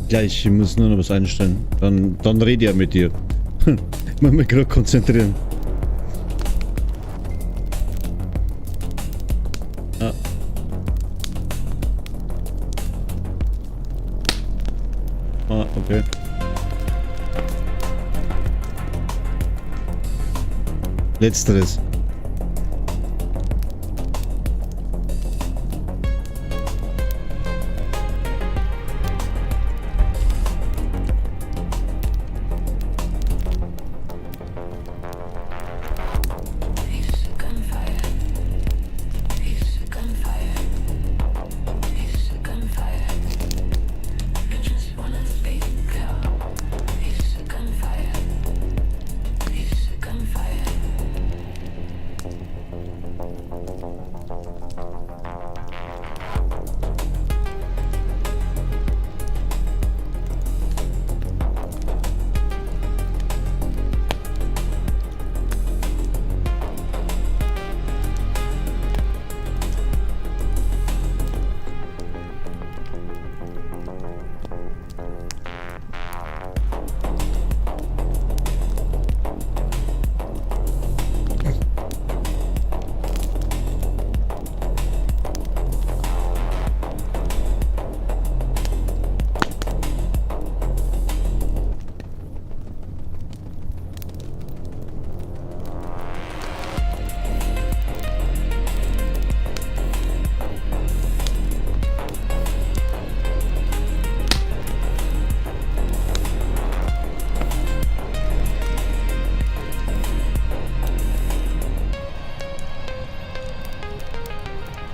Gleich, ich muss nur noch was einstellen. Dann rede ich ja mit dir. Ich muss mich gerade konzentrieren. Ah. Ah, okay. Letzteres.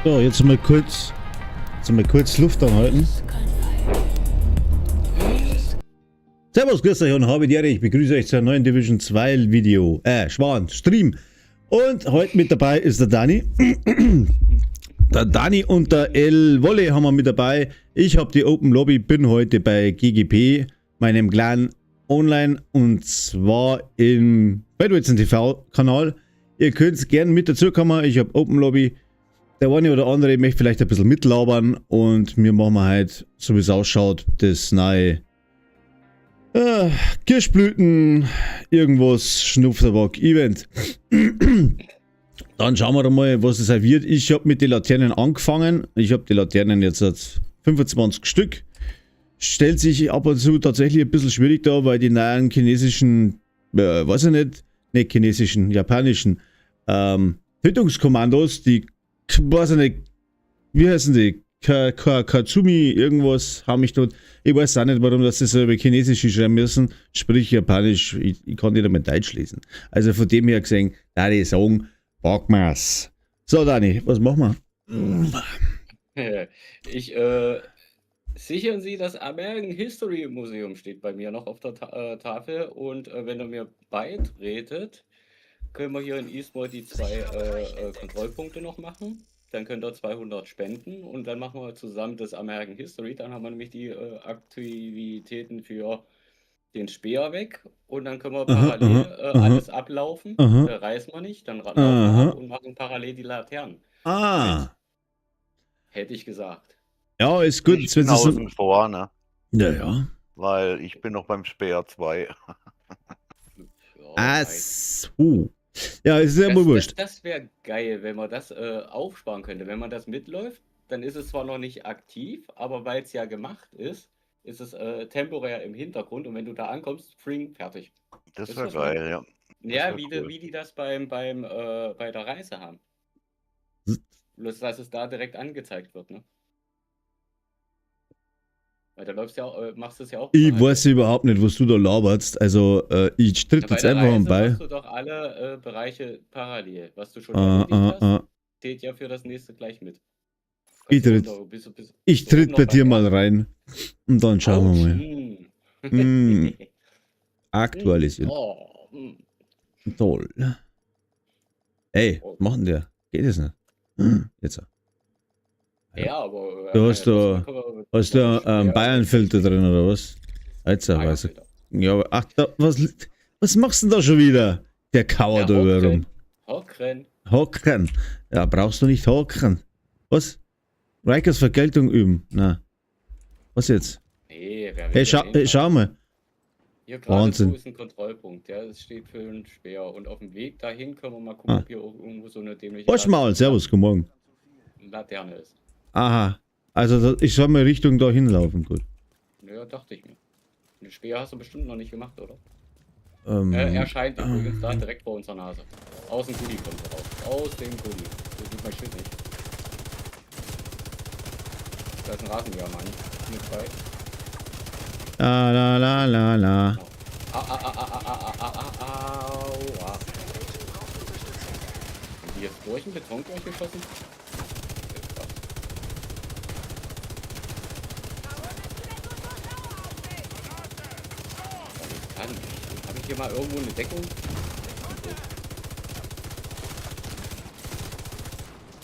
So, jetzt mal kurz Luft anhalten. Servus, grüß euch und habe die Ehre. Ich begrüße euch zu einem neuen Division 2 Video. Stream. Und heute mit dabei ist der Dani. Der Dani und der El Wolle haben wir mit dabei. Ich habe die Open Lobby, bin heute bei GGP, meinem Clan online, und zwar im Bedwitzen TV Kanal. Ihr könnt gerne mit dazu kommen. Ich habe Open Lobby. Der eine oder andere möchte vielleicht ein bisschen mitlabern und wir machen halt, so wie es ausschaut, das neue Kirschblüten, irgendwas, Schnupftabak-Event. Dann schauen wir mal, was es wird. Ich habe mit den Laternen angefangen. Ich habe die Laternen jetzt 25 Stück. Stellt sich ab und zu tatsächlich ein bisschen schwierig da, weil die neuen chinesischen, weiß ich nicht chinesischen, japanischen Tötungskommandos, die, weiß ich nicht, wie heißen die? Katsumi, irgendwas, haben mich dort. Ich weiß auch nicht, warum das so über Chinesisch schreiben müssen. Sprich Japanisch, ich kann nicht einmal Deutsch lesen. Also von dem her gesehen, da die sagen, Bockmaß. So, Dani, was machen wir? Sichern Sie, das American History Museum steht bei mir noch auf der Tafel, und wenn ihr mir beitretet, können wir hier in Eastwood die 2 Kontrollpunkte noch machen. Dann könnt ihr 200 spenden und dann machen wir zusammen das American History. Dann haben wir nämlich die Aktivitäten für den Speer weg und dann können wir parallel alles ablaufen. Reißen wir nicht, dann laufen wir ab und machen parallel die Laternen. Hätte ich gesagt. Ja, ist gut. Ich bin außen vor, ne? Ja. Weil ich bin noch beim Speer 2. So. Ja, ist ja wohl wurscht. Das wäre geil, wenn man das aufsparen könnte. Wenn man das mitläuft, dann ist es zwar noch nicht aktiv, aber weil es ja gemacht ist, ist es temporär im Hintergrund, und wenn du da ankommst, fertig. Das wäre geil, ja. Ja, wie die das bei der Reise haben. Bloß, dass es da direkt angezeigt wird, ne? Weil da läufst ja auch, machst du es ja auch. Ich weiß überhaupt nicht, was du da laberst. Also, ich tritt jetzt einfach mal bei. Machst du doch alle Bereiche parallel. Was du schon hast, steht ja für das nächste gleich mit. Ich tritt bei dir mal rein. Und dann schauen wir mal. Aktualisieren. Toll. Ey, was machen der? Geht es nicht? Jetzt. Ja, aber. Du hast da einen Bayernfilter drin, oder was? Jetzt weiß ich. Ja, aber ach, was machst du denn da schon wieder? Der kauert da rum. Hocken. Ja, brauchst du nicht hocken. Was? Rikers Vergeltung üben. Na. Was jetzt? Nee, wer will Hey, denn hin? schau mal. Hier gerade Wahnsinn. so ist ein Kontrollpunkt, ja, das steht für einen Speer. Und auf dem Weg dahin können wir mal gucken, Ah. ob hier auch irgendwo so eine dämliche Waschmaul, servus, guten Morgen. Laterne ist. Aha. Also ich soll mal Richtung da hinlaufen, gut. Naja, dachte ich mir. Den Speer hast du bestimmt noch nicht gemacht, oder? Ähm, Er scheint übrigens da direkt vor unserer Nase. Aus dem Gully kommt er raus. Aus dem Gully. So sieht mein Schild nicht. Da ist ein Rasenmähermann. Hier zwei. la la la la. Aua. Haben die jetzt durch den Beton durchgeschossen? Habe ich hier mal irgendwo eine Deckung?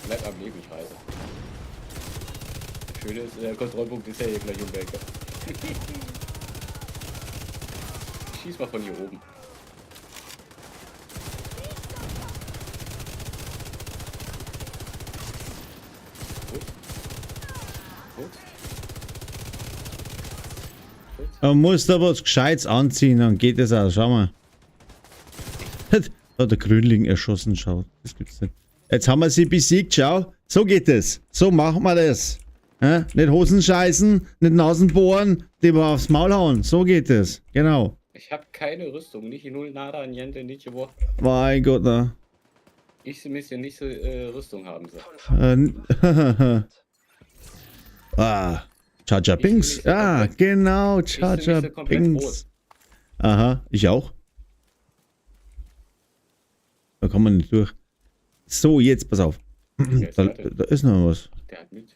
Bleib am Leben, ich reise. Das Schöne ist, der Kontrollpunkt ist ja hier gleich um die Ecke. Ich schieß mal von hier oben. Gut. Gut. Man muss da was Gescheites anziehen, dann geht es auch. Schau mal. Da hat der Grünling erschossen, schau. Das gibt's nicht. Jetzt haben wir sie besiegt, schau. So geht es. So machen wir das. Ja? Nicht Hosen scheißen, nicht Nasen bohren, die wir aufs Maul hauen. So geht es. Genau. Ich habe keine Rüstung, nicht null, nada, niente, nicht wo. Mein Gott, na. Ich müsste nicht so Rüstung haben. So. Ah. Charger Binks. Ah, genau. Charger Binks. Aha, ich auch. Da kann man nicht durch. So, jetzt pass auf. Da ist noch was. Der hat mitgekämpft.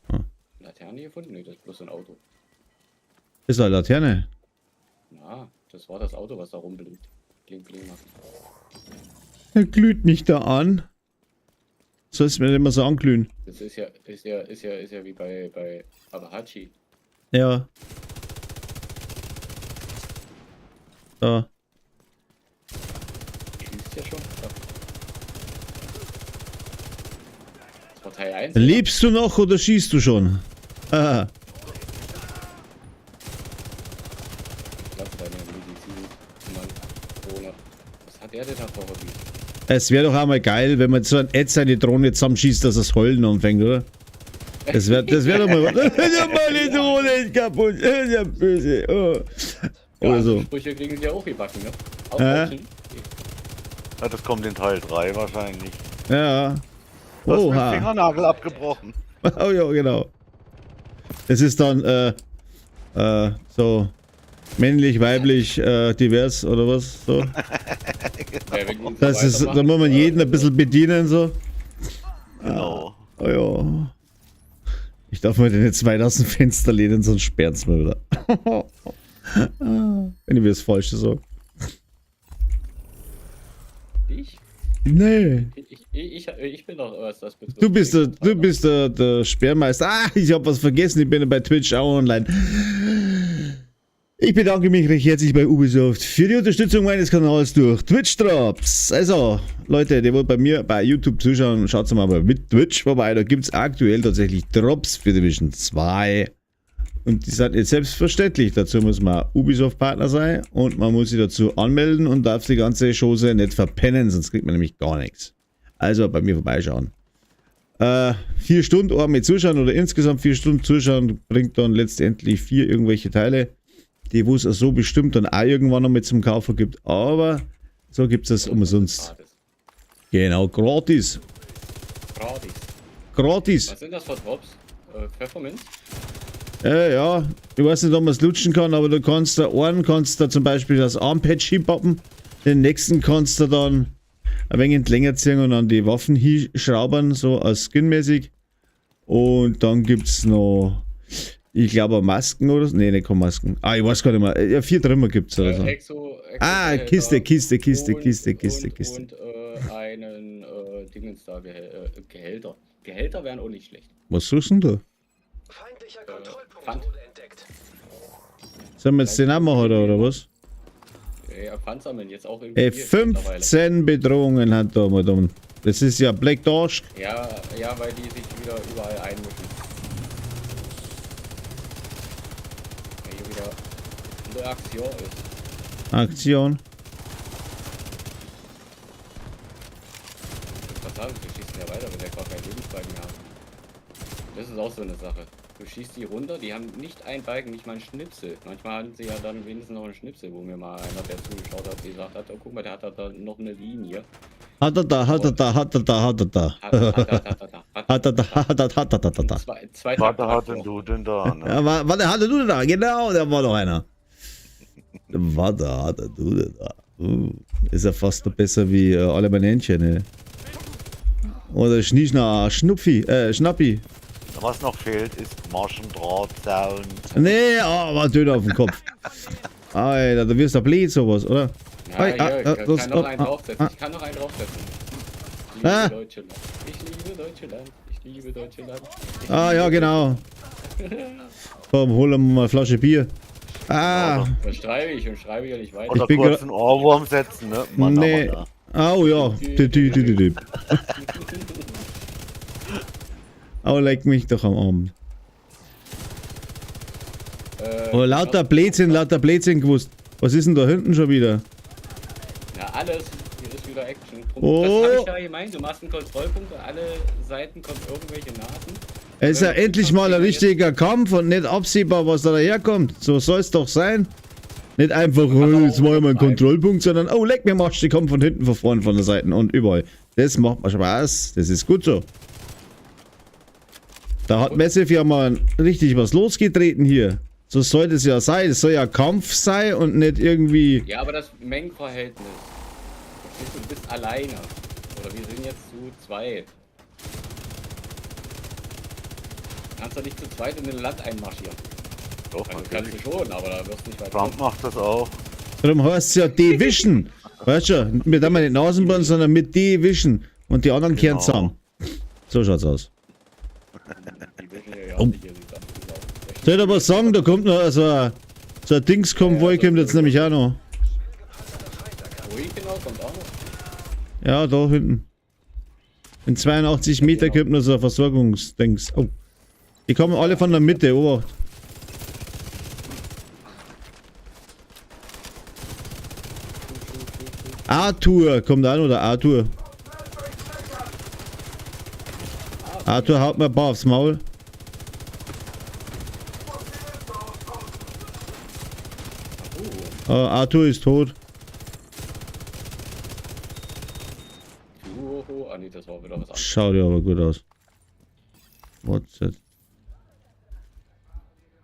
Ah. Laterne gefunden? Nee, das ist bloß ein Auto. Ist eine Laterne. Na, das war das Auto, was da rumblinkt. Bling, bling macht. Er glüht mich da an. Soll es mir immer so anglühen? Das ist ja wie bei Abahachi. Ja. Da. Schießt ja schon. Ja. Das war Teil 1. Lebst du noch oder schießt du schon? Ah. Ich glaube, deine Medizin. Mann, Corona. Was hat er denn da für Hobbys? Es wäre doch einmal geil, wenn man so ein Ed seine Drohne zusammenschießt, dass es heulen anfängt, oder? Das wär doch mal was. Ja, meine Drohne ist kaputt. Ja, böse. Oh. Ja, Oder so. Sprüche kriegen sie ja auch gebacken, ne? Ja. Aufwatschen. Ja, das kommt in Teil 3 wahrscheinlich. Ja. Du hast mir den Oha. Fingernagel abgebrochen. Oh ja, genau. Das ist dann so männlich, weiblich, divers oder was? So. Ja, wenn die so Das ist, da weitermachen, muss man jeden ein bisschen bedienen, so. Genau. Oh ja. Ich darf mir den jetzt weit aus dem Fenster lehnen, sonst sperrt's mir wieder. Wenn ich mir das Falsche sage. Ich? Nee. Ich bin doch, was das betrifft. Du bist der Sperrmeister. Ah, ich habe was vergessen. Ich bin bei Twitch auch online. Ich bedanke mich recht herzlich bei Ubisoft für die Unterstützung meines Kanals durch Twitch Drops. Also, Leute, die wollt bei mir bei YouTube zuschauen, schaut mal mit Twitch vorbei. Da gibt es aktuell tatsächlich Drops für Division 2. Und die sind jetzt selbstverständlich. Dazu muss man Ubisoft-Partner sein und man muss sich dazu anmelden und darf die ganze Chose nicht verpennen, sonst kriegt man nämlich gar nichts. Also bei mir vorbeischauen. 4 Stunden ordentlich zuschauen oder insgesamt 4 Stunden zuschauen bringt dann letztendlich 4 irgendwelche Teile, die wo es so bestimmt dann auch irgendwann noch mit zum Kaufen gibt. Aber so gibt es umsonst. Genau, gratis. Gratis. Gratis. Was sind das für Drops? Pfefferminz? Ja, ich weiß nicht, ob man es lutschen kann, aber du kannst da einen kannst da zum Beispiel das Armpatch hinpappen, den nächsten kannst du dann ein wenig länger ziehen und an die Waffen hinschrauben, so als skinmäßig. Und dann gibt es noch, ich glaube, Masken oder so. Ne, nicht keine Masken. Ah, ich weiß gar nicht mehr. Ja, 4 Trümmer gibt es oder so. Kiste. Und einen Dingens da, Gehälter. Gehälter wären auch nicht schlecht. Was suchst du denn da? Feindlicher Kontrollpunkt Pfand. wurde entdeckt. Sollen wir jetzt den auch machen oder was? Ja, Pfand sammeln jetzt auch irgendwie. Ey, hier mittlerweile. 15 Bedrohungen hat da mal. Das ist ja Black Dorsch. Ja, weil die sich wieder überall einmischen. eine Aktion ist. Aktion. Was sagen, wir schießen ja weiter, wenn der gar kein Lebensbalken hat. Das ist auch so eine Sache. Du schießt die runter, die haben nicht einen Balken, nicht mal einen Schnipsel. Manchmal hatten sie ja dann wenigstens noch einen Schnipsel, wo mir mal einer, der zugeschaut hat, gesagt hat, oh guck mal, der hat da noch eine Linie. Hat er da. Hat er da. Zweiter Warte, Traktor. hatten du denn da? Ne? Ja, warte, hatte du denn da? Genau, da war noch einer. Warte, hatte du denn da? Ist ja fast noch besser wie alle meine Händchen, ne? Oder Schnappi. Was noch fehlt, ist Maschendrahtzaun. Nee, war dünn auf dem Kopf. Alter, du wirst doch blöd sowas, oder? Ja, Ei, hier, ich das- kann noch einen draufsetzen. Ich kann noch einen draufsetzen. Ich Ah. liebe Deutschland. Ich liebe Deutschland. Ich liebe Deutschland. Ja, genau. Komm, holen wir mal eine Flasche Bier. Und schreibe ich ja nicht weiter. Oder bin kurz einen Ohrwurm setzen, ne? Mann, Nee. aber Oh ja. Oh, leck mich doch am Arm. Oh, lauter Blödsinn gewusst. Was ist denn da hinten schon wieder? Ja, alles. Hier ist wieder Action. Oh. Das habe ich ja gemeint. Du machst einen Kontrollpunkt, alle Seiten kommen irgendwelche Nasen. Es ist ja endlich mal ein richtiger Kampf und nicht absehbar, was da daherkommt. So soll es doch sein. Nicht einfach, jetzt machen wir einen Kontrollpunkt, sondern, oh, leck mir Marsch, die kommen von hinten, von vorne, von der Seite und überall. Das macht mal Spaß. Das ist gut so. Da hat Massive ja mal richtig was losgetreten hier. So soll das ja sein. Es soll ja Kampf sein und nicht irgendwie. Ja, aber das Mengenverhältnis. Verstehst du, du bist alleine. Oder wir sind jetzt zu zweit. Du kannst doch nicht zu zweit in ein Land einmarschieren. doch, Also kannst natürlich. du schon, aber da wirst du nicht weit Trump macht das auch. Darum heißt es ja Division. Weißt du, mit einmal nicht Nasenbahn, sondern mit Division. Und die anderen kehren Genau. zusammen. So schaut's aus. Die wissen ja Oh. nicht, hier sieht das aus. Soll ich aber sagen, da kommt noch so ein Dingskonvoi, kommt jetzt nämlich auch noch. Wohin genau kommt auch noch? Ja, da hinten. In 82 Meter kommt noch so ein Versorgungsdings. Oh. Die kommen alle von der Mitte, Obacht. Arthur kommt auch noch, der Arthur. Arthur haut mir ein paar aufs Maul. Arthur ist tot. Ah nee, das war wieder was anderes. Schaut ja aber gut aus. What's that?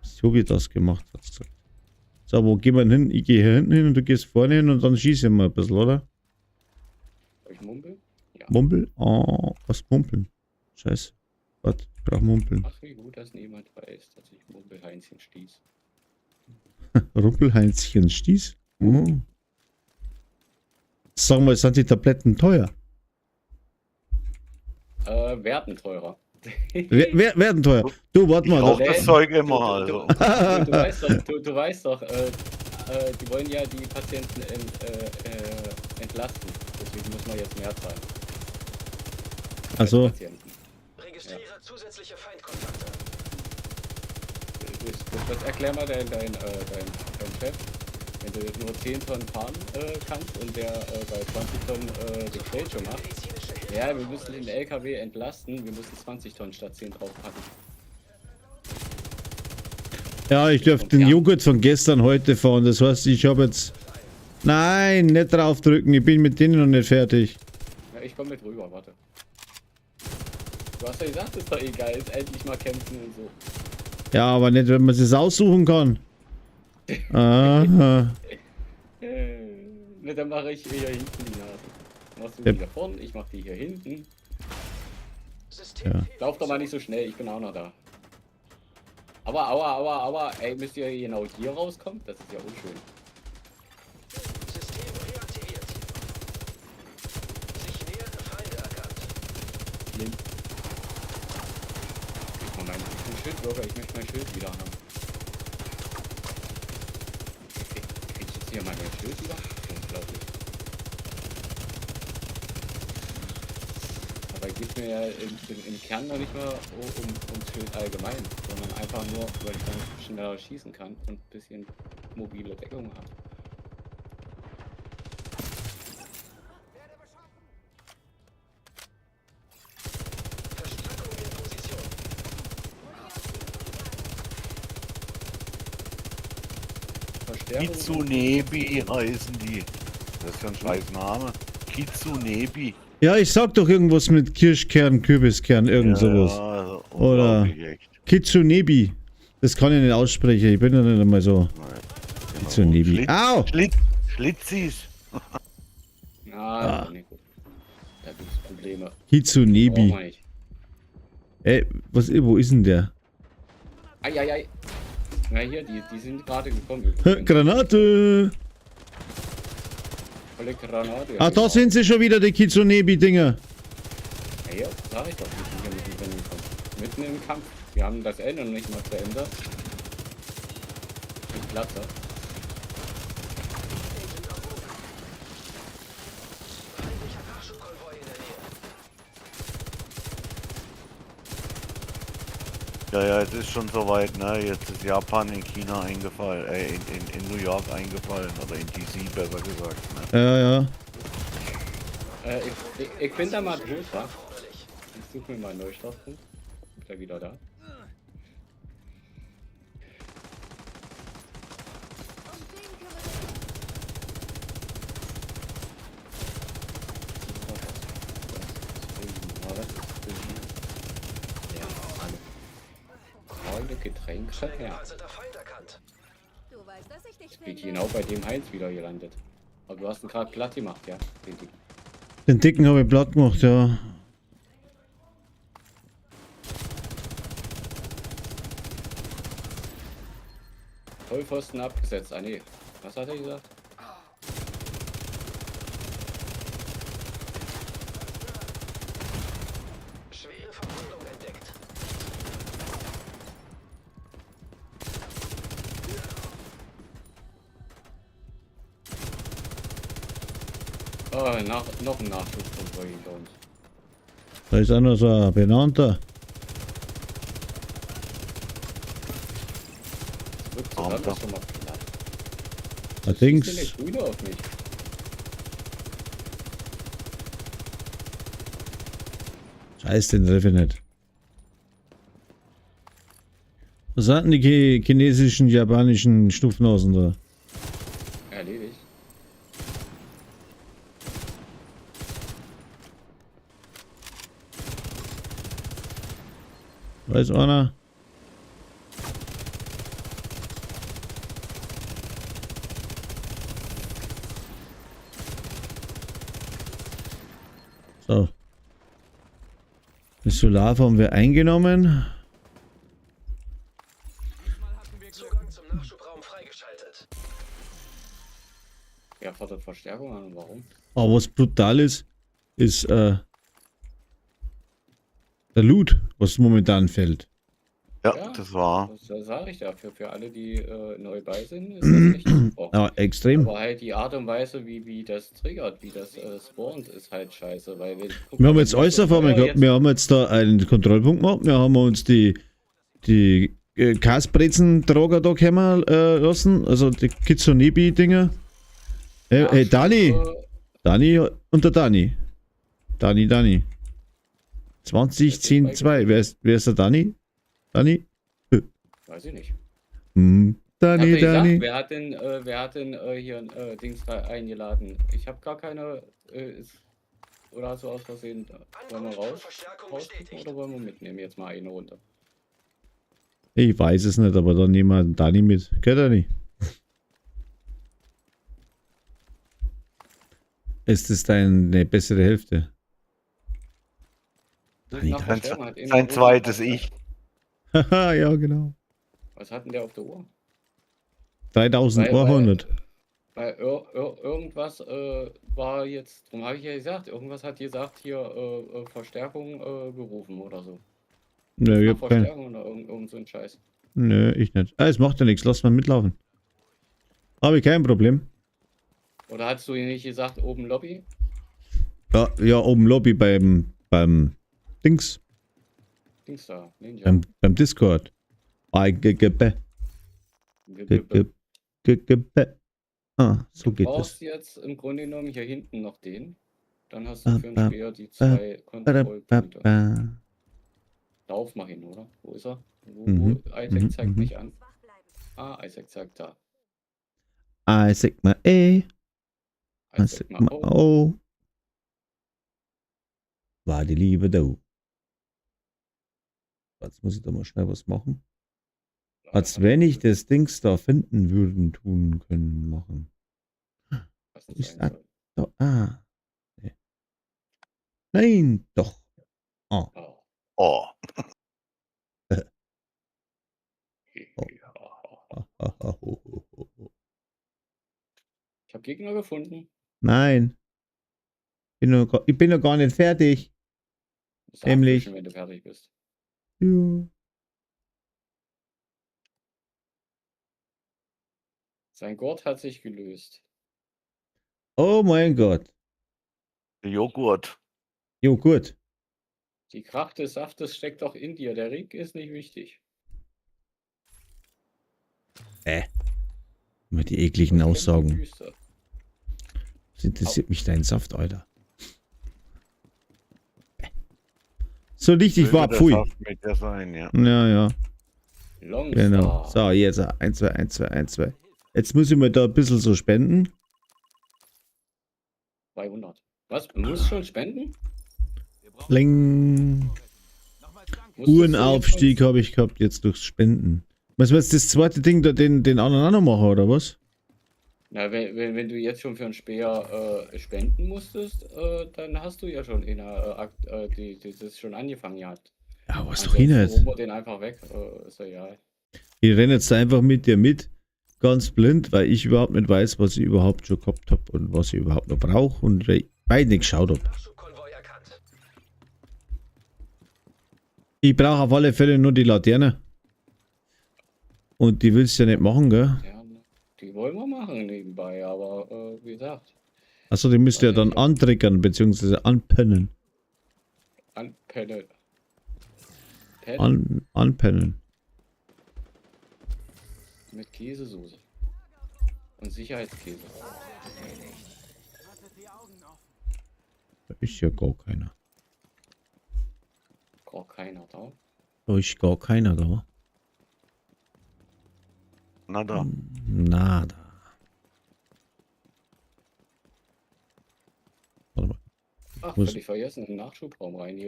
So wie das gemacht hat. So, wo gehen wir denn hin? Ich gehe hier hinten hin und du gehst vorne hin und dann schießen wir ein bisschen, oder? Soll ich mumpeln? Ja. Mumpel? Oh, was mumpeln? Scheiße. Warte, ich brauch mumpeln. Ach, wie gut, dass niemand weiß, dass ich Mumpelheinzchen stieß. Rumpelheinzchen Stieß? Oh. Sag mal, sind die Tabletten teuer? Werden teurer. Werden teuer. Du, warte Ich mal. rauch Da, das Zeug immer, also. Du weißt doch, die wollen ja die Patienten entlasten. Deswegen muss man jetzt mehr zahlen. also, Patienten. Registriere zusätzliche Feindkontakte. Das erklär mal dein Chef. Wenn du nur 10 Tonnen fahren kannst und der bei 20 Tonnen den Feld schon macht. Medizinische Hilfe. Ja, wir müssen den LKW entlasten. Wir müssen 20 Tonnen statt 10 draufpacken. ja, ich darf den Joghurt von gestern heute fahren. Das heißt, ich habe jetzt... Nein, nicht draufdrücken. Ich bin mit denen noch nicht fertig. Ja, ich komme mit rüber, warte. Du hast ja gesagt, ist doch egal, ist endlich mal kämpfen und so. Ja, aber nicht, wenn man es aussuchen kann. Aha. Ne, dann mache ich hier hinten die Nase. Machst du Ja. die da vorne, ich mach die hier hinten. System Ja. Lauf doch mal nicht so schnell, ich bin auch noch da. Aber, ey, müsst ihr genau hier rauskommen? Das ist ja unschön. System reaktiviert. Sich nähernde Feinde erkannt. Schlimm. Gib mal mein Schildbürger, ich möchte mein Schild wieder haben. Krieg ich jetzt hier mein Schild wieder? Unglaublich. Dabei geht mir ja im Kern noch nicht mal ums Schild allgemein, sondern einfach nur, weil ich dann schneller schießen kann und ein bisschen mobile Deckung habe. Verstärkung in Position. Verstärkung. Kitsunebi heißen die. Das ist ja ein scheiß Name. Kitsunebi. Ja, ich sag doch irgendwas mit Kirschkern, Kürbiskern, irgend sowas. Ja, Oder unglaublich, echt. Kitsunebi. Das kann ich nicht aussprechen, ich bin ja nicht einmal so. Genau. Kitsunebi. Au! Schlitzis. Ah, nicht gut. Da gibt es Probleme. Brauchen Kitsunebi. wir nicht. Ey, wo ist denn der? Eieiei. Na hier, die sind gerade gekommen. Granate! Volle Granate. Ah, da sind sie schon wieder, die Kitsunebi-Dinger. Ja, hier, sag ich doch, die sind hier mitten gekommen. Mitten im Kampf. Wir haben das Ende noch nicht mal zu Ende. Ich platze. Feindlicher Nachschubkonvoi in der Nähe. Ja, es ist schon soweit, ne? Jetzt ist Japan in China eingefallen, in New York eingefallen, oder in DC besser gesagt, ne? Ja. Ich bin da mal durch, wa? Ich suche mir mal einen Neustartpunkt. Ist er wieder da? Getränk, ja. Also der Feind erkannt. Du weißt, dass ich dich Ich bin finde. genau bei dem Heinz wieder gelandet. Aber du hast ihn gerade platt gemacht, ja? Den Dicken. Den dicken habe ich platt gemacht, ja. Vollpfosten abgesetzt. Ah nee. Was hat er gesagt? Schwere Verwundung entdeckt. Oh, noch ein Nachschubkonvoi hinter uns. Da ist einer so ein Benannter. Wird zusammen da. schon mal platt. Allerdings. Schießt denn der Grüne auf mich? Scheiß, den treffe ich nicht. Was hatten die chinesischen, japanischen Stufnosen da? Erledigt. Weiß einer? So. Das Solar haben wir eingenommen. Zugang zum Nachschubraum freigeschaltet. Er fordert Verstärkung an. Warum? Aber was brutal ist der Loot, was momentan fällt. Ja, Ja. das war. Das sage ich dafür. Für alle, die neu bei sind, ist das echt gebrochen. Ja, extrem. Aber halt die Art und Weise, wie das triggert, wie das spawnt, ist halt scheiße. Weil Wir haben jetzt äußerst einmal gehabt, wir haben jetzt da einen Kontrollpunkt gemacht, wir haben uns die Kasbrezen-Trager da kommen lassen, also die Kitsunebi-Dinger. Hey, Dani und der Dani. Dani. 2010-2. Wer ist der Dani? Dani? Weiß ich nicht. Dani. Wer hat denn hier Dings da eingeladen? Ich habe gar keine. Oder hast du aus Versehen. Wollen wir Ankunft von Verstärkung rauspicken bestätigt. oder wollen wir mitnehmen? Jetzt mal eine runter. Ich weiß es nicht, aber dann nehmen wir Dani mit. Gell, Dani? Ist das deine bessere Hälfte? Dani, Nach Verstärkung hat einer Sein runter- zweites Ich. Haha, ja, genau. Was hat denn der auf der Uhr? 3200. Weil irgendwas war jetzt, darum habe ich ja gesagt, irgendwas hat gesagt, hier Verstärkung gerufen oder so. Nö, ich hab keine. Verstärkung oder irgend so ein Scheiß. Nö, ich nicht. Es macht ja nichts, lass mal mitlaufen. Habe ich kein Problem. Oder hast du nicht gesagt, oben Lobby? Ja, oben Lobby beim Dings, Dings da, Ninja. beim Discord. So Du geht brauchst es. jetzt im Grunde genommen hier hinten noch den. Dann hast Ba, du für den ba, Speer die 2 Kontrollpunkte. Lauf mal hin, oder? Wo ist er? Wo Isaac zeigt mich an. Wach bleiben. Ah, Isaac zeigt da. Isaac mal A. Isaac Isaac mal mal oh. O. War die Liebe da. Jetzt muss ich da mal schnell was machen. Als wenn ich das Dings da finden würden, tun können, machen. Was das Ist sein da, soll. nee. Nein, doch. Oh. Oh. Ich habe Gegner gefunden. Nein. Ich bin noch gar nicht fertig. Musst Nämlich- abwischen, wenn du fertig bist. Ja. Sein Gurt hat sich gelöst. Oh mein Gott. Joghurt. Jo, gut. Die Kraft des Saftes steckt doch in dir. Der Ring ist nicht wichtig. Immer die ekligen Das kennt die Aussagen. Wüste. Das interessiert mich dein Saft, Alter. So richtig war, pfui. Mit der sein, ja. Ja, ja. Longstar. Genau. So, jetzt 1, 2, 1, 2, 1, 2. Jetzt muss ich mir da ein bisschen so spenden. 200. Was? Du musst schon spenden? Ling. Musstest du Uhrenaufstieg habe ich gehabt, jetzt durchs Spenden. Was war jetzt das zweite Ding, da den anderen auch noch machen, oder was? jetzt- Na, wenn du jetzt schon für einen Speer spenden musstest, dann hast du ja schon das ist schon angefangen gehabt. Ja, was doch hin Ansonsten jetzt. holen wir den einfach weg. Ist ja egal. Ich renne jetzt einfach mit dir mit, ganz blind, weil ich überhaupt nicht weiß, was ich überhaupt schon gehabt habe und was ich überhaupt noch brauche und beide nicht geschaut habe. Nachschubkonvoi erkannt. Ich brauche auf alle Fälle nur die Laterne. Und die willst du ja nicht machen, gell? Ja, die wollen wir machen nebenbei, aber wie gesagt, Achso, die müsst ihr ja dann antriggern, beziehungsweise anpennen. anpennen. Anpennen. Mit Käsesoße. Und Sicherheitskäse. Da ist ja gar keiner. Gar keiner da. Da ist gar keiner da. Na da. Nada. Warte mal. Ach, Muss- völlig vergessen, in den Nachschubraum rein.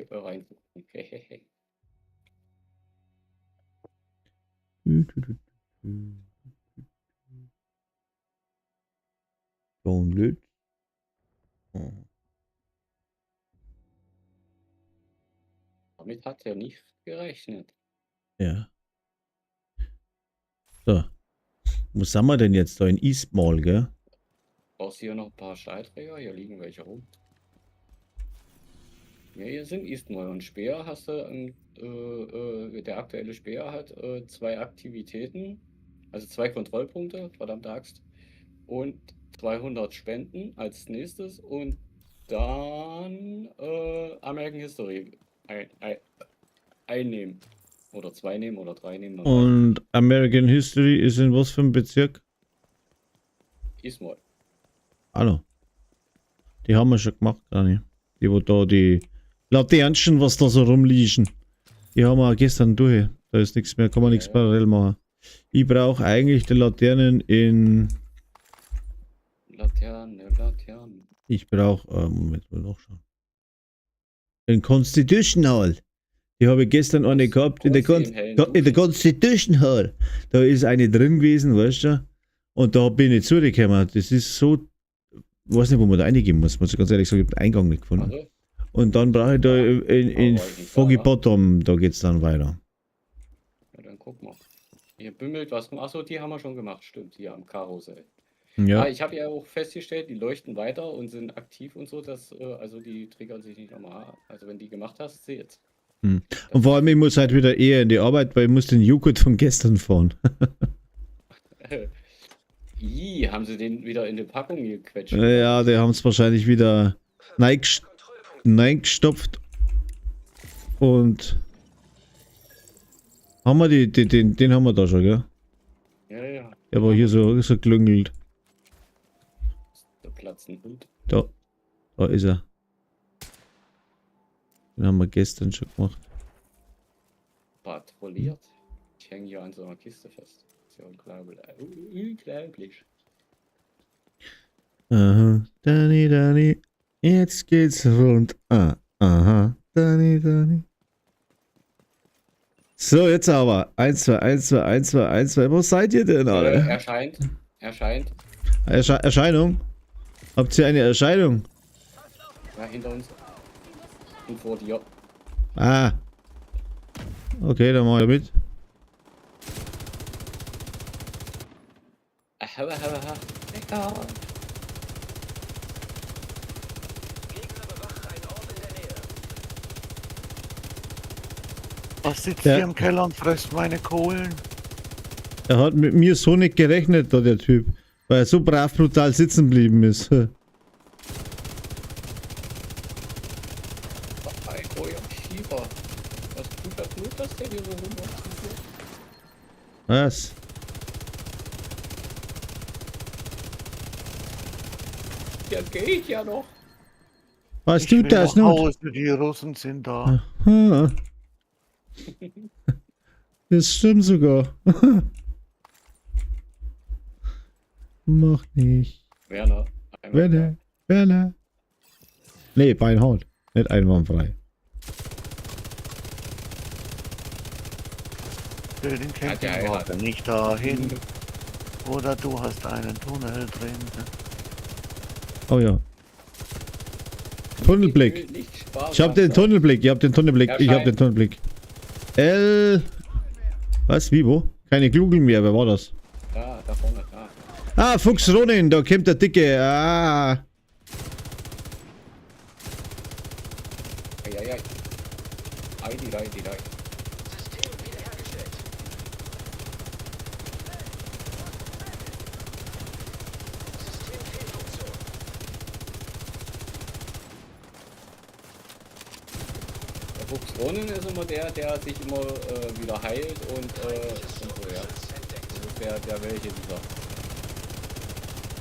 Hehehe. Download. Oh. Damit hat er nicht gerechnet. Ja. So. Wo sind wir denn jetzt? Da in Eastmall, gell? Brauchst du hier noch ein paar Stahlträger? Hier liegen welche rum. Ja, hier sind Eastmall und Speer hast du, der aktuelle Speer hat 2 Aktivitäten, also 2 Kontrollpunkte, verdammte Axt, und 200 Spenden als nächstes und dann American History einnehmen. Oder 2 nehmen oder 3 nehmen. Oder Und American History ist in was für einem Bezirk? Eastmall. Hallo. Die haben wir schon gemacht, Dani. Die, wo da die Laternchen, was da so rumliegen. Die haben wir gestern durch. Da ist nichts mehr, kann man nichts parallel machen. Ich brauche eigentlich die Laternen in. Laterne. Ich brauche. Moment mal nachschauen. In Constitution Hall. Die habe ich gestern eine gehabt. In der Constitution Hall. Da ist eine drin gewesen, weißt du? Und da bin ich zugekommen. Das ist so. Ich weiß nicht, wo man da reingehen muss ich ganz ehrlich sagen, ich habe den Eingang nicht gefunden. Also, Und dann brauche ich da in war ich nicht Foggy da. Bottom, da geht's dann weiter. ja, dann guck mal. Hier bümmelt was. Achso, die haben wir schon gemacht, stimmt, hier am Karussell. Ja. Ich habe ja auch festgestellt, die leuchten weiter und sind aktiv und so, dass, also die triggern sich nicht nochmal. Also wenn die gemacht hast, seht. Und vor allem, ich muss halt wieder eher in die Arbeit, weil ich muss den Joghurt von gestern fahren. Haben sie den wieder in die Packung gequetscht? Ja, die haben es wahrscheinlich wieder Kontrollpunkt. gestopft. Und haben wir den haben wir da schon, gell? Ja. Der war hier so klüngelt. Der platzen Hund. Da ist er. Den haben wir gestern schon gemacht. Patrouilliert. Ich hänge hier an so einer Kiste fest. Das ist ja unglaublich. Unglaublich. Aha, Dani, jetzt geht's rund. Aha, Dani. So, jetzt aber. 1, 2, 1, 2, 1, 2, 1, 2. Wo seid ihr denn alle? Erscheint. Erscheinung? Habt ihr eine Erscheinung? Ja, hinter uns. Und vor dir. Ah. Okay, dann mach ich mit. Aha. Lecker. Was sitzt Ja. hier im Keller und frisst meine Kohlen? Er hat mit mir so nicht gerechnet, da der Typ. Weil er so brav brutal sitzen geblieben ist. Ein Feuer Schieber. Was tut das denn hier so rum? Was? Der geht ja noch. Was Ich tut will das nach nun? Hause, die Russen sind da. Aha. Das stimmt sogar. Mach nicht. Werner. Werner. Nee, Beinhaut. Nicht einwandfrei. Will den der Campingwagen nicht dahin. Oder du hast einen Tunnel drin. Oh ja. Tunnelblick. Ich hab den Tunnelblick. Tunnelblick. L. Was? Wie, wo? Keine Kugel mehr. Wer war das? Da vorne, da. Ah, Fuchs Ronin. Da kommt der Dicke. Ah. Eieiei. Ei. Der Fuchs Ronin ist immer der sich immer wieder heilt und so, ja. Das ist der welche dieser.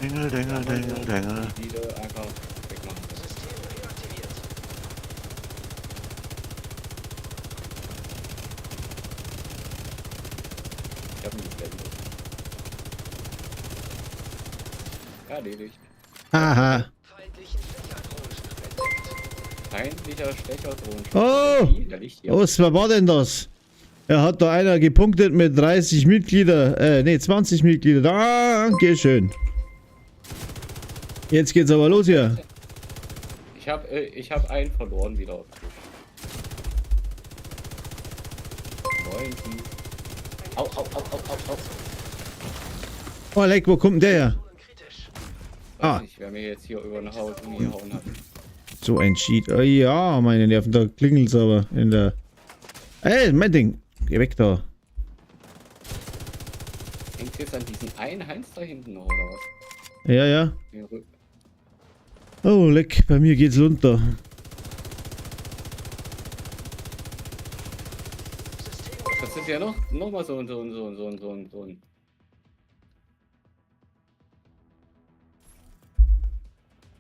Dingel. Die du einfach wegmachen kannst. Ich hab ihn geblendet. Erledigt. Aha. Feindlicher Stecherdrohnen. Oh! Der liegt hier. Was war denn das? Er hat da einer gepunktet mit 30 Mitglieder. 20 Mitglieder. Dankeschön. Jetzt geht's aber los hier. Ich hab einen verloren wieder. 9. Au. Oh, leck, wo kommt denn der her? Weiß nicht, wer mir jetzt hier über den Haut umgehauen hat. So ein Cheat. Oh, ja, meine Nerven, da klingelt's aber in der... Ey, mein Ding. Geh weg da. Hängt jetzt an diesen einen Heinz da hinten noch, oder was? Ja. Den Rücken. Oh, leck, bei mir geht's runter. Das ist ja noch mal so ein.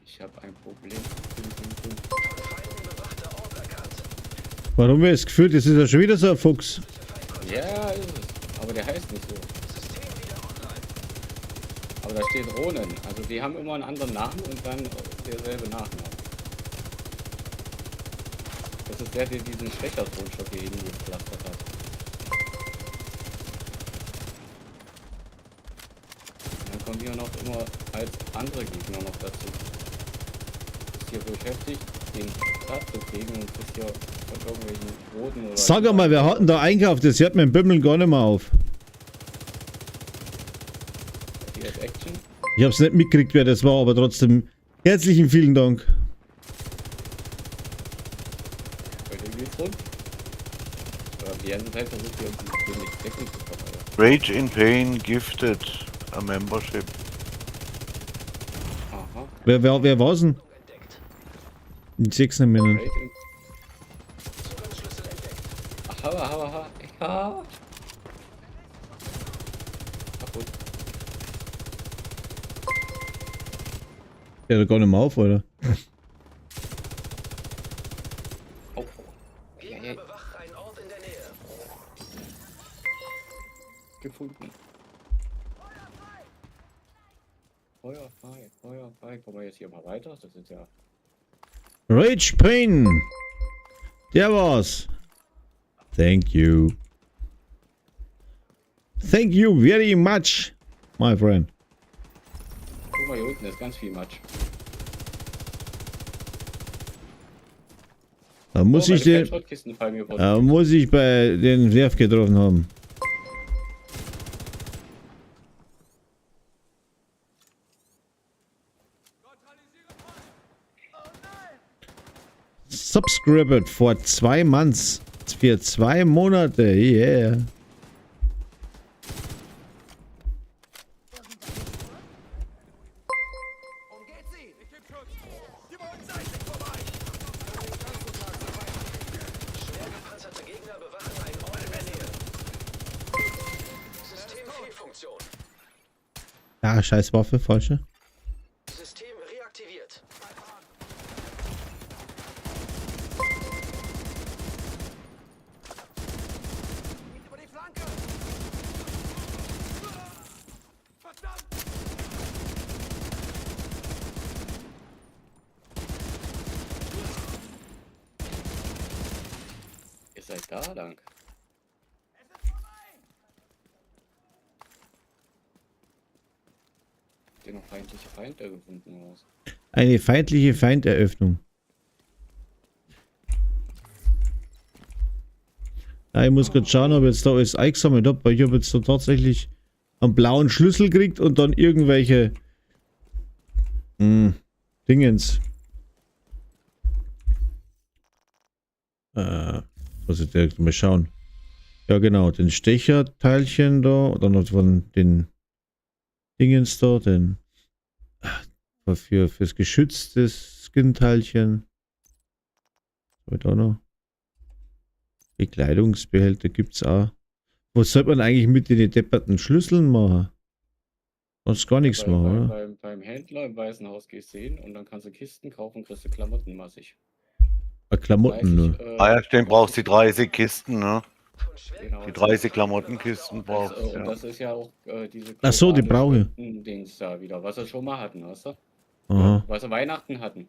Ich habe ein Problem. Warum wäre es gefühlt? Das ist ja schon wieder so ein Fuchs. Ja, ist es. Aber der heißt nicht so. Aber da steht Ronen. Also die haben immer einen anderen Namen und dann derselbe Nachname. Das ist der diesen Schwächertonstock hier hingepflastert hat. Dann kommen hier noch immer als andere Gegner noch dazu. Ist hier beschäftigt, den Platz zu kriegen und ist hier von irgendwelchen Roten oder... Sag mal, wer hat denn da einkauft? Das hört mein Bimmeln gar nicht mehr auf. Die als Action. Ich hab's nicht mitgekriegt, wer das war, aber trotzdem herzlichen vielen Dank. Heute geht's rund. Aber die ganze Zeit versucht hier irgendwie nicht Deckung zu kommen, Alter. Rage in Pain gifted a membership. Aha. Wer war's denn? Ich seh's nicht mehr. Rage in... Aha. Ja. Kaputt. Ja, da gar nicht mehr auf, oder? Oh. Gegner bewacht einen Ort in der Nähe. Gefunden. Feuer frei, Feuer frei. Kommen wir jetzt hier mal weiter? Das ist ja. Rage Pain! Der war's. Thank you. Thank you very much, my friend. Guck mal, hier unten ist ganz viel Matsch. Da muss ich den, Schrottkisten fallen mir vor. da muss ich bei den Nerv getroffen haben. Subscribed vor 2 Months. Für 2 Monate, yeah. Umgeht sie! Ich geb Schutz! Die wollen seitlich vorbei! Schwer gepanzerte Gegner bewachen einen Ort in der Nähe. System Fehlfunktion. Ja, scheiß Waffe, falsche. System reaktiviert. Über die Flanke! Verdammt! Ihr seid da lang. Den noch feindliche Feinde gefunden aus. Eine feindliche Feinderöffnung. Ja, ich muss gerade schauen, ob ich jetzt da alles eingesammelt habe, weil ich habe jetzt da tatsächlich einen blauen Schlüssel gekriegt und dann irgendwelche Dingens. Muss ich direkt mal schauen. Ja genau, den Stecherteilchen da, dann noch von den Dingens da, den fürs Geschütz des Skin-Teilchen. Was da noch? Bekleidungsbehälter gibt's auch. Was sollte man eigentlich mit den depperten Schlüsseln machen? Sonst gar nichts machen, oder? Beim Händler im Weißen Haus gehst du hin und dann kannst du Kisten kaufen, kriegst du Klamotten massig. Klamotten nur. Ah ja, stimmt, brauchst die 30 Kisten, ne? Von schwer Genau. Die 30 Klamottenkisten brauchst Und ja. das ist ja auch diese Ach so, die brauche Dings da wieder, was wir schon mal hatten, weißt du? Aha, Was wir Weihnachten hatten.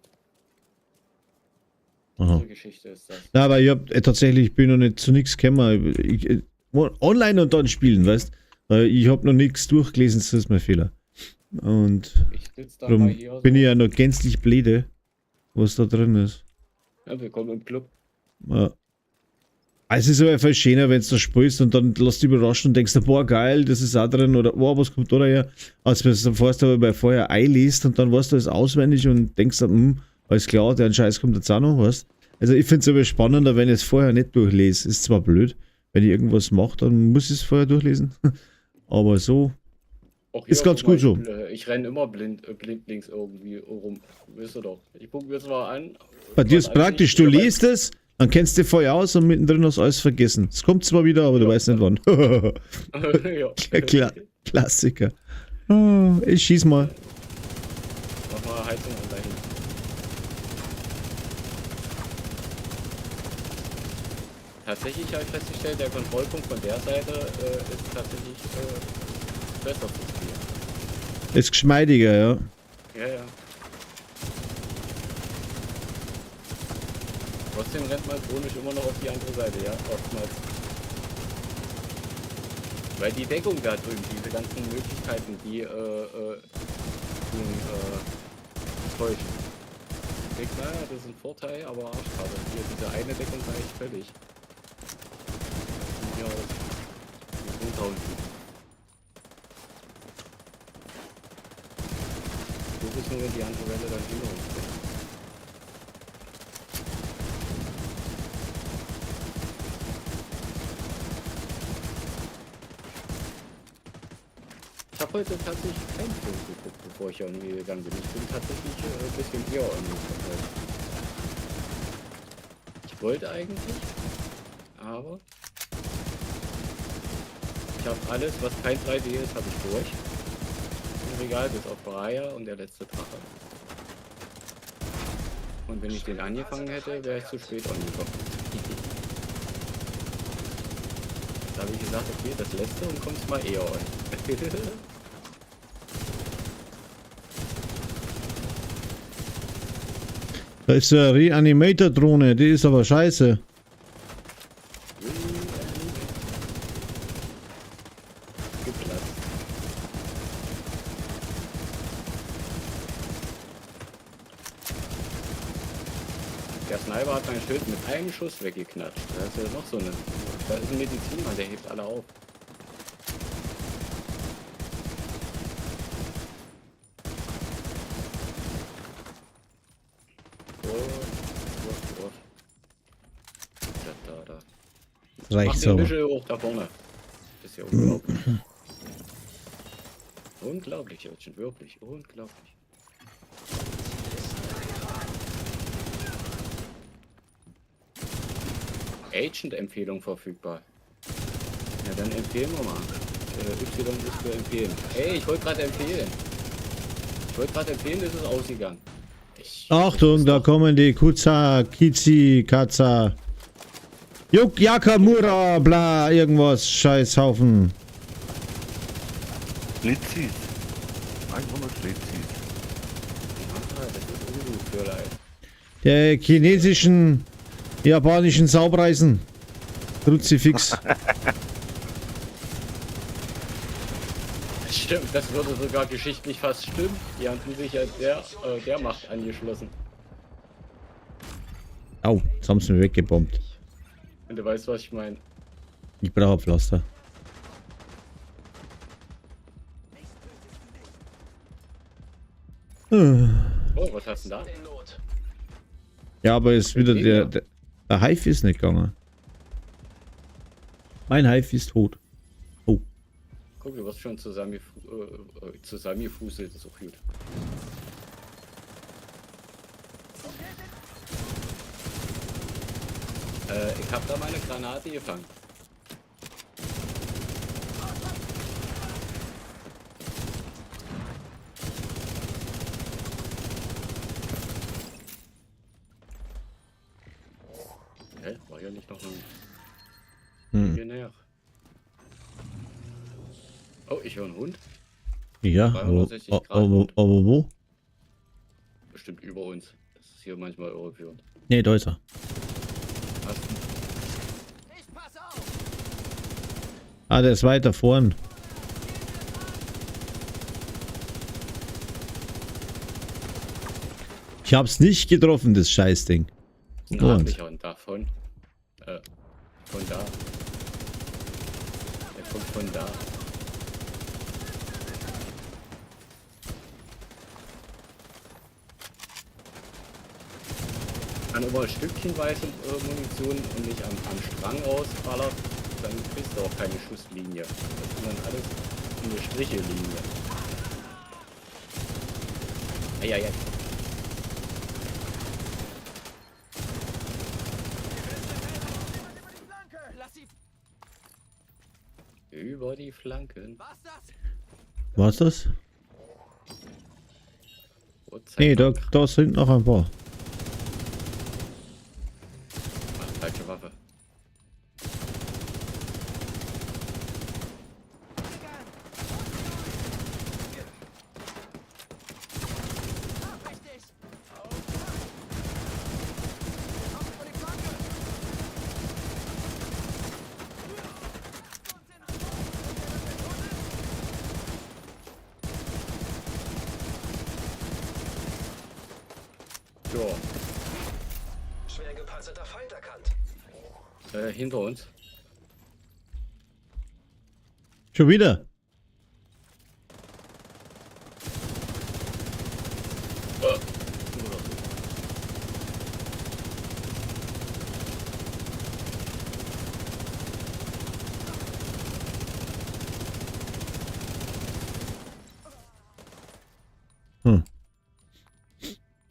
aha. Diese Geschichte ist das. Na, aber ich hab tatsächlich, bin noch nicht zu nichts gekommen. Online und dann spielen, weißt du? Ich hab noch nichts durchgelesen, das ist mein Fehler. Und Ich sitze da darum mal hier bin so. ich ja noch gänzlich blöde, was da drin ist. Ja, willkommen im Club. Ja. Es ist aber viel schöner, wenn du da spielst und dann lässt dich überraschen und denkst, boah, geil, das ist auch drin oder boah, was kommt da her? Als wenn du vorher aber bei vorher einliest und dann weißt du alles auswendig und denkst dann, alles klar, der Scheiß kommt jetzt auch noch, weißt. Also ich finde es aber spannender, wenn ich es vorher nicht durchlese. Ist zwar blöd, wenn ich irgendwas mache, dann muss ich es vorher durchlesen. Aber so. Auch Ist ganz guck mal, gut so. Ich renne immer blindlings irgendwie rum. Wisst ihr doch. Ich gucke mir zwar an. Bei dir ist praktisch, du liest es, dann kennst du voll aus und mittendrin hast du alles vergessen. Es kommt zwar wieder, aber du weißt nicht wann. Ja. Klassiker. Ich schieß mal. Mach mal Heizung an dahin. Tatsächlich habe ich festgestellt, der Kontrollpunkt von der Seite ist tatsächlich besser zu spielen. Ist geschmeidiger, ja. Ja, ja. Trotzdem rennt man chronisch immer noch auf die andere Seite, ja, oftmals. Weil die Deckung da drüben, diese ganzen Möglichkeiten, die täuschen. Ich denke, naja, das ist ein Vorteil, aber Arschkarte. Hier, diese eine Deckung reicht völlig. Von hier aus. Die runterhunten. Du bist nur, wenn die andere Welle dann hinter uns kommt. Ich habe heute tatsächlich keinen Film geguckt, bevor ich irgendwie gegangen bin. Ich bin tatsächlich ein bisschen eher irgendwie. Ich wollte eigentlich, aber ich habe alles, was kein 3D ist, habe ich durch. Im Regal bis auf Raya und der letzte Drache. Und wenn ich den angefangen hätte, wäre ich zu spät angekommen. Da habe ich gesagt, okay, das letzte und kommst mal eher an. Da ist eine Reanimator-Drohne, die ist aber scheiße. Geplatzt. Der Sniper hat mein Schild mit einem Schuss weggeknatscht. Da ist ja noch so eine. Da ist ein Medizinmann, der hebt alle auf. Da. Reicht Mach den aber. Büschel hoch da vorne. Das ist ja unglaublich. Unglaublich, Jörgchen, wirklich unglaublich. Agent-Empfehlung verfügbar. Ja, dann empfehlen wir mal. Y ist für empfehlen. Hey, ich wollte gerade empfehlen. Ist es ausgegangen. Achtung, da kommen die Kuza, Kizi, Katza. Juk, Yakamura, bla, irgendwas, Scheißhaufen. Blitzis. Einfach nur Blitzis. Das ist ungut für Leid. Der chinesischen, japanischen Saubreisen. Kruzifix. Stimmt, das würde sogar geschichtlich fast stimmen. Die haben sich ja der Macht angeschlossen. Au, jetzt haben sie mir weggebombt. Und du weißt, was ich meine. Ich brauche Pflaster. Oh, was hast du denn da? Ja, aber ist wieder der Hive ist nicht gegangen. Mein Hive ist tot. Oh. Guck, du wirst schon zusammengefuselt, ist auch gut. Ich hab da meine Granate gefangen. Hä? War ja nicht noch ein Legionär. Oh, ich höre einen Hund. Ja, 360 Grad aber Hund. wo? Bestimmt über uns. Das ist hier manchmal irreführend. Nee, da ist er. Was? Ich pass auf! Ah, der ist weiter vorn. Ich hab's nicht getroffen, das Scheißding. Na, Und? sicher, und davon. Von da. Der kommt von da. Wenn immer stückchenweise Munition und nicht am Strang rausballert, dann kriegst du auch keine Schusslinie. Das ist dann alles eine Striche-Linie. Eieiei. Lass sie... Über die Flanken. Was das? War's das? Uhrzeit- Nee, da sind noch ein paar. Ah, falsche Waffe. Richtig! Auf über die Flanke! Ja, Schwer gepanzerter Feind erkannt. hinter uns. Schon wieder?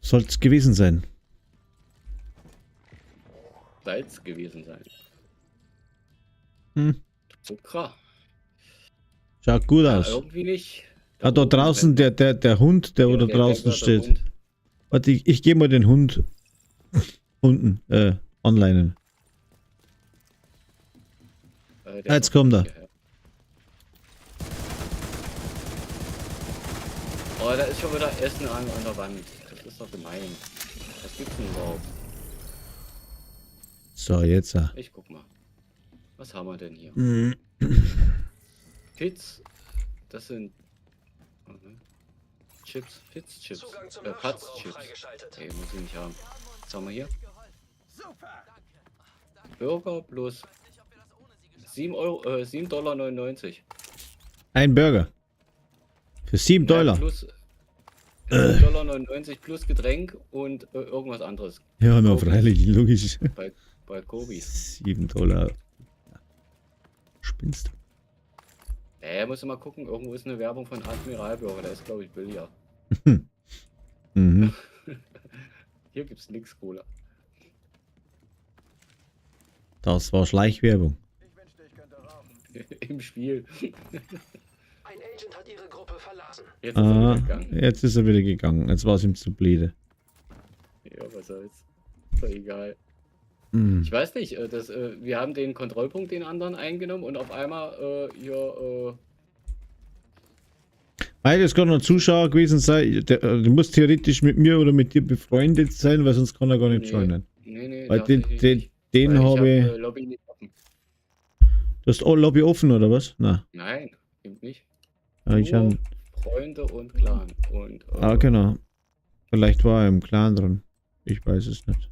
Soll's gewesen sein. Salz gewesen sein. Hm. Zucker. Schaut gut Ja, aus. irgendwie nicht. Ah, da draußen, der Hund, der wo da draußen steht. Warte, ich gehe mal den Hund Unten, online. Jetzt kommt er. Oh, da ist schon wieder Essen an der Wand. Das ist doch gemein. Was gibt's denn überhaupt? So, jetzt. Ich guck mal. Was haben wir denn hier? Mhm. Pits. Das sind... Chips. Pits, Chips. Zugang zum Patz, Nachschub Chips. freigeschaltet. Okay, muss ich nicht haben. Was haben wir hier? Super! Burger plus 7,99 $. Ein Burger. Für 7 Ja, Dollar. plus 7,99 $ plus Getränk und irgendwas anderes. Ja, na, freilich, logisch. Bei Kobis. 7 Dollar. Spinnst du? Muss mal gucken, irgendwo ist eine Werbung von Admiralburger, der ist glaube ich billiger. Mhm. Hier gibt's nix Cola. Das war Schleichwerbung. Ich wünschte, ich könnte rauchen. Im Spiel. Ein Agent hat ihre Gruppe verlassen. Jetzt ist er Ah, wieder gegangen. jetzt ist er wieder gegangen. Jetzt war es ihm zu blöde. Ja, was soll's. Ist doch egal. Mhm. Ich weiß nicht, wir haben den Kontrollpunkt den anderen eingenommen und auf einmal hier Weil das kann ein Zuschauer gewesen sein. Du musst theoretisch mit mir oder mit dir befreundet sein, weil sonst kann er gar nicht Nee. joinen. nee, Weil tatsächlich nicht. den Weil habe ich. hab, Lobby nicht offen. Du hast all Lobby offen oder was? Na, Nein, eben nicht. ich Nur habe. Freunde und Clan. Und, Ah, genau. Vielleicht war er im Clan drin. Ich weiß es nicht.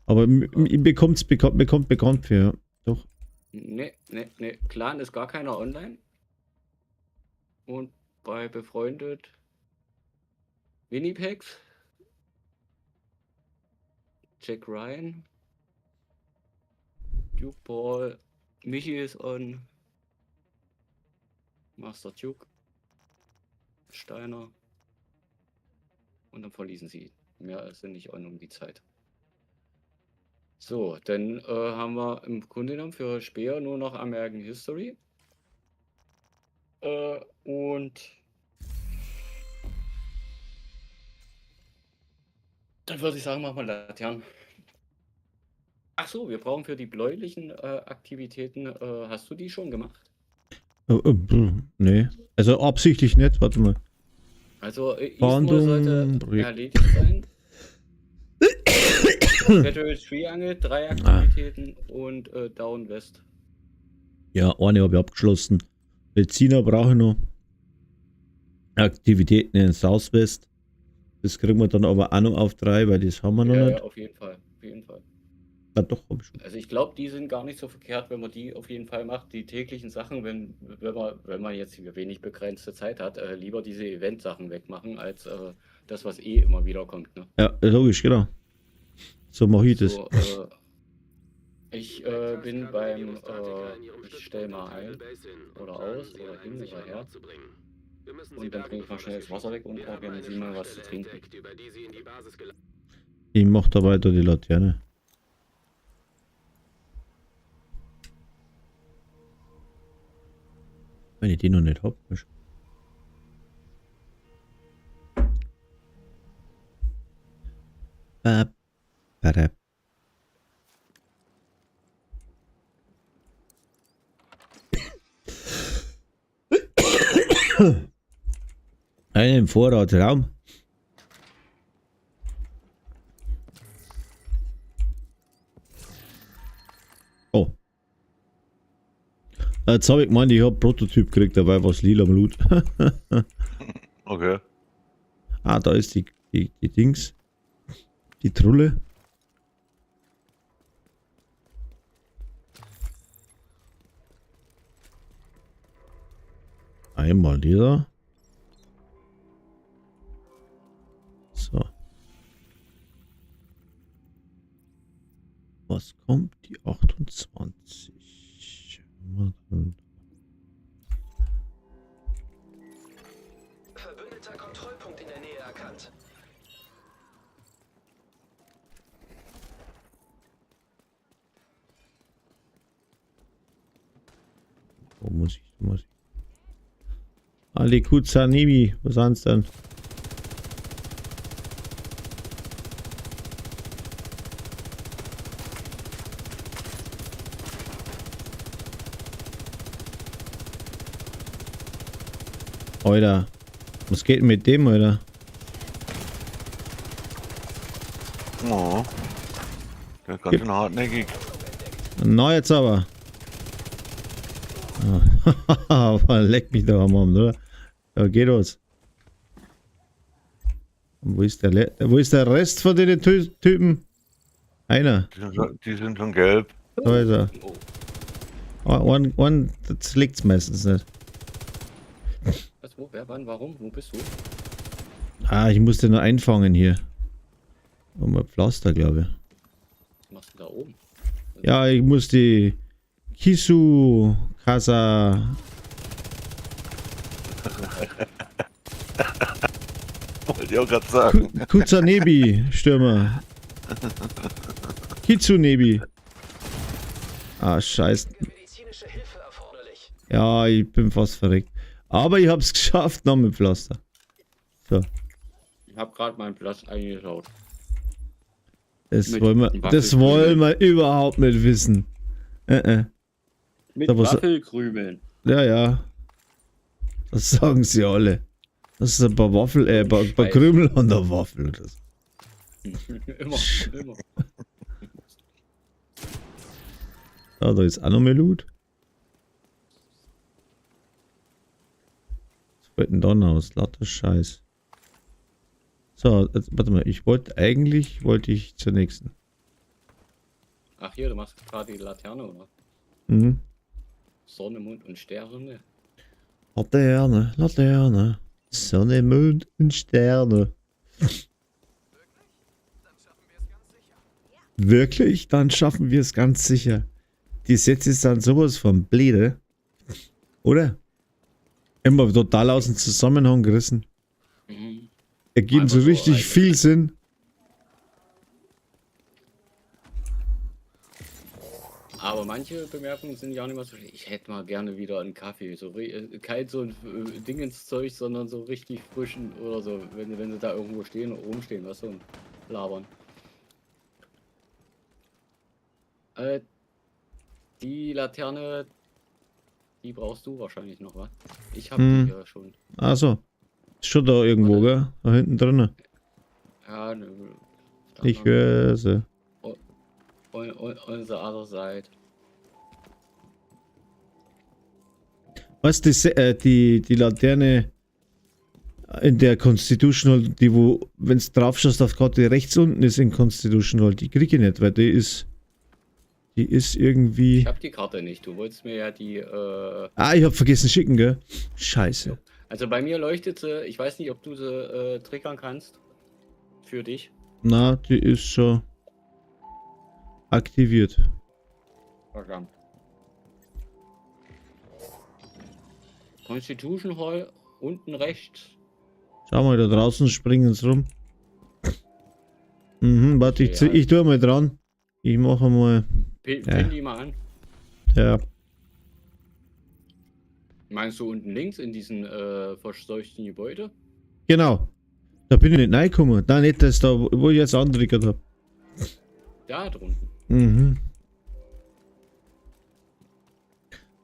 Aber ihm bekommt bekannt für, ja. Doch. Nee. Clan ist gar keiner online. Und bei befreundet Winnipegs, Jack Ryan, Duke Paul, Michi ist on, Master Duke, Steiner und dann verließen sie. Mehr sind nicht on um die Zeit. So, dann haben wir im Grunde genommen für Speer nur noch American History. Und dann würde ich sagen, machen wir Laternen. Ach so, wir brauchen für die bläulichen Aktivitäten, hast du die schon gemacht? Nee. Also absichtlich nicht, warte mal. Also Fahndung, Ismo sollte Projekt. erledigt sein. Federal Triangle, 3 Aktivitäten und Down West. Ja, eine habe ich abgeschlossen. Mediziner brauche ich noch. Aktivitäten in Southwest. Das kriegen wir dann aber auch noch auf 3, weil das haben wir noch Ja, nicht. ja, auf jeden Fall. Auf jeden Fall. Ja, doch, habe ich schon. Also ich glaube, die sind gar nicht so verkehrt, wenn man die auf jeden Fall macht. Die täglichen Sachen, wenn man jetzt wenig begrenzte Zeit hat, lieber diese Event-Sachen wegmachen, als das, was eh immer wieder kommt. Ne? Ja, logisch, genau. So mache ich das. So, ich bin beim, ich stelle mal ein oder aus oder hin oder her und dann bringe ich mal schnell das Wasser weg und organisiere mal was zu trinken. Ich mache da weiter die Laterne. Wenn ich die noch nicht habe. Einen Vorratsraum. Oh. Jetzt habe ich gemeint, ich habe Prototyp gekriegt, dabei war es lila Blut. Okay. Ah, da ist die Dings. Die Trulle. Einmal dieser. So. Was kommt? Die 28. Verbündeter Kontrollpunkt in der Nähe erkannt. Wo muss ich? Ali Kuzanibi, was sonst denn? Alter. Was geht denn mit dem, Alter? Oh. Der ist ganz schön hartnäckig. Na, jetzt aber. Aber leck mich doch am Arm, oder? Ja, geht los. Und wo ist der Rest von den Typen? Einer. Die sind schon gelb. Da ist er. Oh, One, das liegt's meistens nicht. was, wo, wer, wann, warum? Wo bist du? Ah, ich musste nur einfangen hier. Und mal Pflaster, glaube ich. Was machst du da oben? Ja, ich muss die Kisu Casa. Wollte ich auch gerade sagen. Kuzanebi Stürmer. Kitsunebi. Ah, scheiße. Medizinische Hilfe erforderlich. Ja, ich bin fast verreckt. Aber ich hab's geschafft, noch mit Pflaster. So, Ich habe gerade meinen Platz eingeschaut. das Mit wollen wir überhaupt nicht wissen. Mit Da, was- Waffelkrümeln. Ja. Das sagen sie alle. Das ist ein paar Waffel, ein paar Krümel an der Waffel. Das. immer, immer. Ah, da ist auch noch mehr Loot. Was fällt denn da noch aus? Lauter Scheiß. So, jetzt, warte mal. Wollte ich zur nächsten. Ach hier, du machst gerade die Laterne, oder? Mhm. Sonne, Mond und Sterne. Laterne. Sonne, Mond und Sterne. Wirklich? Dann schaffen wir es ganz sicher. Die Sätze sind sowas von blöde. Oder? Immer total aus dem Zusammenhang gerissen. Mhm. Ergeben Einfach so so richtig eigentlich. viel Sinn. Aber manche Bemerkungen sind ja auch nicht mehr so schlecht. Ich hätte mal gerne wieder einen Kaffee. So, kein so ein Dingenszeug, sondern so richtig frischen oder so. Wenn sie da irgendwo stehen oder rumstehen, was so ein Labern. Die Laterne, die brauchst du wahrscheinlich noch, was? Ich habe Hm. die ja schon. Also. Ist schon da irgendwo, gell? Da hinten drin. Ja, ne, Ich höre sie. on the other side. Was, die Laterne in der Constitutional, die wo, wenn es drauf schaust auf Karte rechts unten ist in Constitutional, die kriege ich nicht, weil die ist irgendwie... Ich habe die Karte nicht. Du wolltest mir ja die. Ah, ich hab vergessen schicken, gell? Scheiße. Also bei mir leuchtet sie. Ich weiß nicht, ob du sie triggern kannst. Für dich. Na, die ist schon aktiviert. Verdammt. Constitution Hall unten rechts. Schau mal, da draußen springen sie rum. Mhm, warte, Ja. ich tue mal dran. Ich mache mal... Pin Ja. die mal an. Ja. Meinst du unten links in diesen verseuchten Gebäude? Genau. Da bin ich nicht reingekommen. Da nicht, das da, wo ich jetzt antriggert habe. Da drunten. Mhm.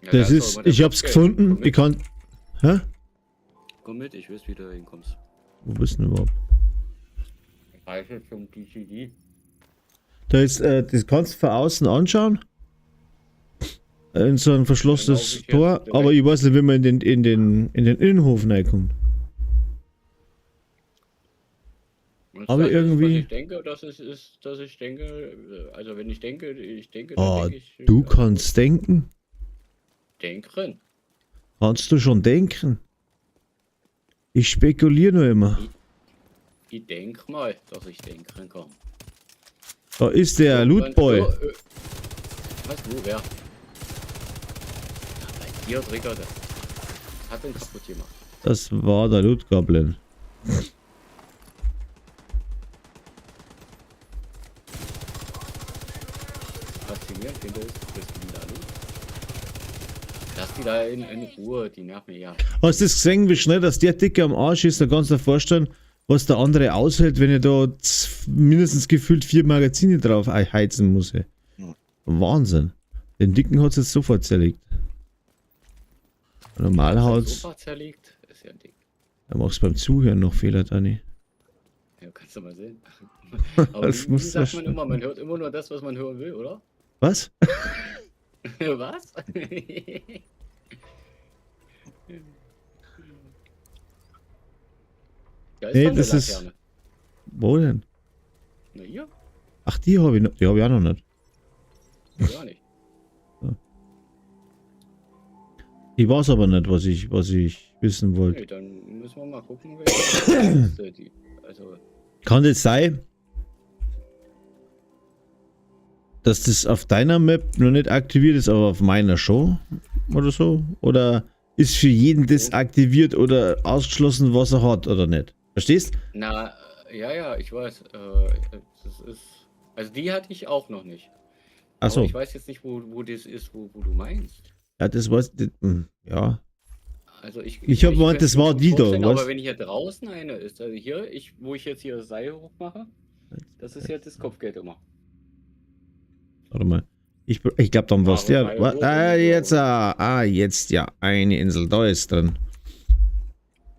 Ja, Das da ist, doch immer der ich hab's Kopfgeld. gefunden. Komm mit, Ich kann... Hä? komm mit, ich weiß, wie du hinkommst. Wo bist du denn überhaupt? Reiche zum DCD. Da ist, das kannst du von außen anschauen. In so ein verschlossenes Dann laufe ich Tor. jetzt Aber ich weiß nicht, wie man in den Innenhof reinkommt. Und Aber das ist, irgendwie- Was ich denke, dass ich denke, also wenn ich denke, dann Oh, denke ich. du kannst denken. Denken. Kannst du schon denken? Ich spekuliere nur immer. Ich denke mal, dass ich denken kann. Da ist der Lootboy. Was, wo, wer? Ja, bei dir triggert er. Was hat denn kaputt gemacht? Das war der Loot Goblin. Faszinierend finde ich, dass die da los. Lass die da in Ruhe, die nerven ja. Hast du das gesehen, wie schnell dass der Dicke am Arsch ist? Da kannst du dir vorstellen, was der andere aushält, wenn er da mindestens gefühlt 4 Magazine drauf heizen muss. Ey. Wahnsinn. Den Dicken hat es jetzt sofort zerlegt. Normal haut's. Sofa zerlegt, ist ja dick. Da machst du beim Zuhören noch Fehler, Dani. Ja, kannst du mal sehen. Aber Das wie muss ja sagt man immer, man hört immer nur das, was man hören will, oder? Was? Was? Ja, ist Nee, doch eine das ist- Laterne. Wo denn? Na hier? Ach, die habe ich noch. Die habe ich auch noch nicht. Gar nicht. Die war es aber nicht, was ich wissen wollte. Nee, dann müssen wir mal gucken, welche die. Also, Kann das sein, dass das auf deiner Map noch nicht aktiviert ist, aber auf meiner schon? Oder so? Oder ist für jeden das aktiviert oder ausgeschlossen, was er hat oder nicht? Verstehst? na, ja, ich weiß. Das ist. Also die hatte ich auch noch nicht. Achso. Aber ich weiß jetzt nicht, wo das ist, wo du meinst. Ja, das war's. Ja. Also Ich hab gemeint, könnte das mir war gut die da, vorstellen, was? Aber wenn hier draußen eine ist, also hier, wo ich jetzt hier das Seil hochmache, das ist jetzt das Kopfgeld immer. Warte mal. Ich glaube, dann war's Aber der. bei Rot Jetzt, und jetzt, ja. Eine Insel, da ist drin.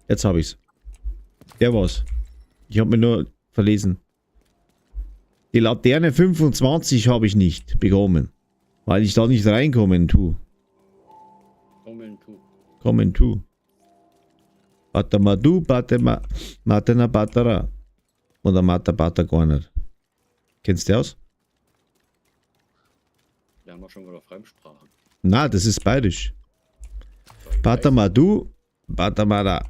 Jetzt habe ich's. Der war's. Ich habe mir nur verlesen. Die Laterne 25 habe ich nicht bekommen. Weil ich da nicht reinkommen tu. Kommen tu. Batamadu, Matena Batara. Oder Mata Bata gar nicht. Kennst du aus? Da haben wir schon wieder Fremdsprache. Na, das ist bayerisch. Batamadu, Batamada.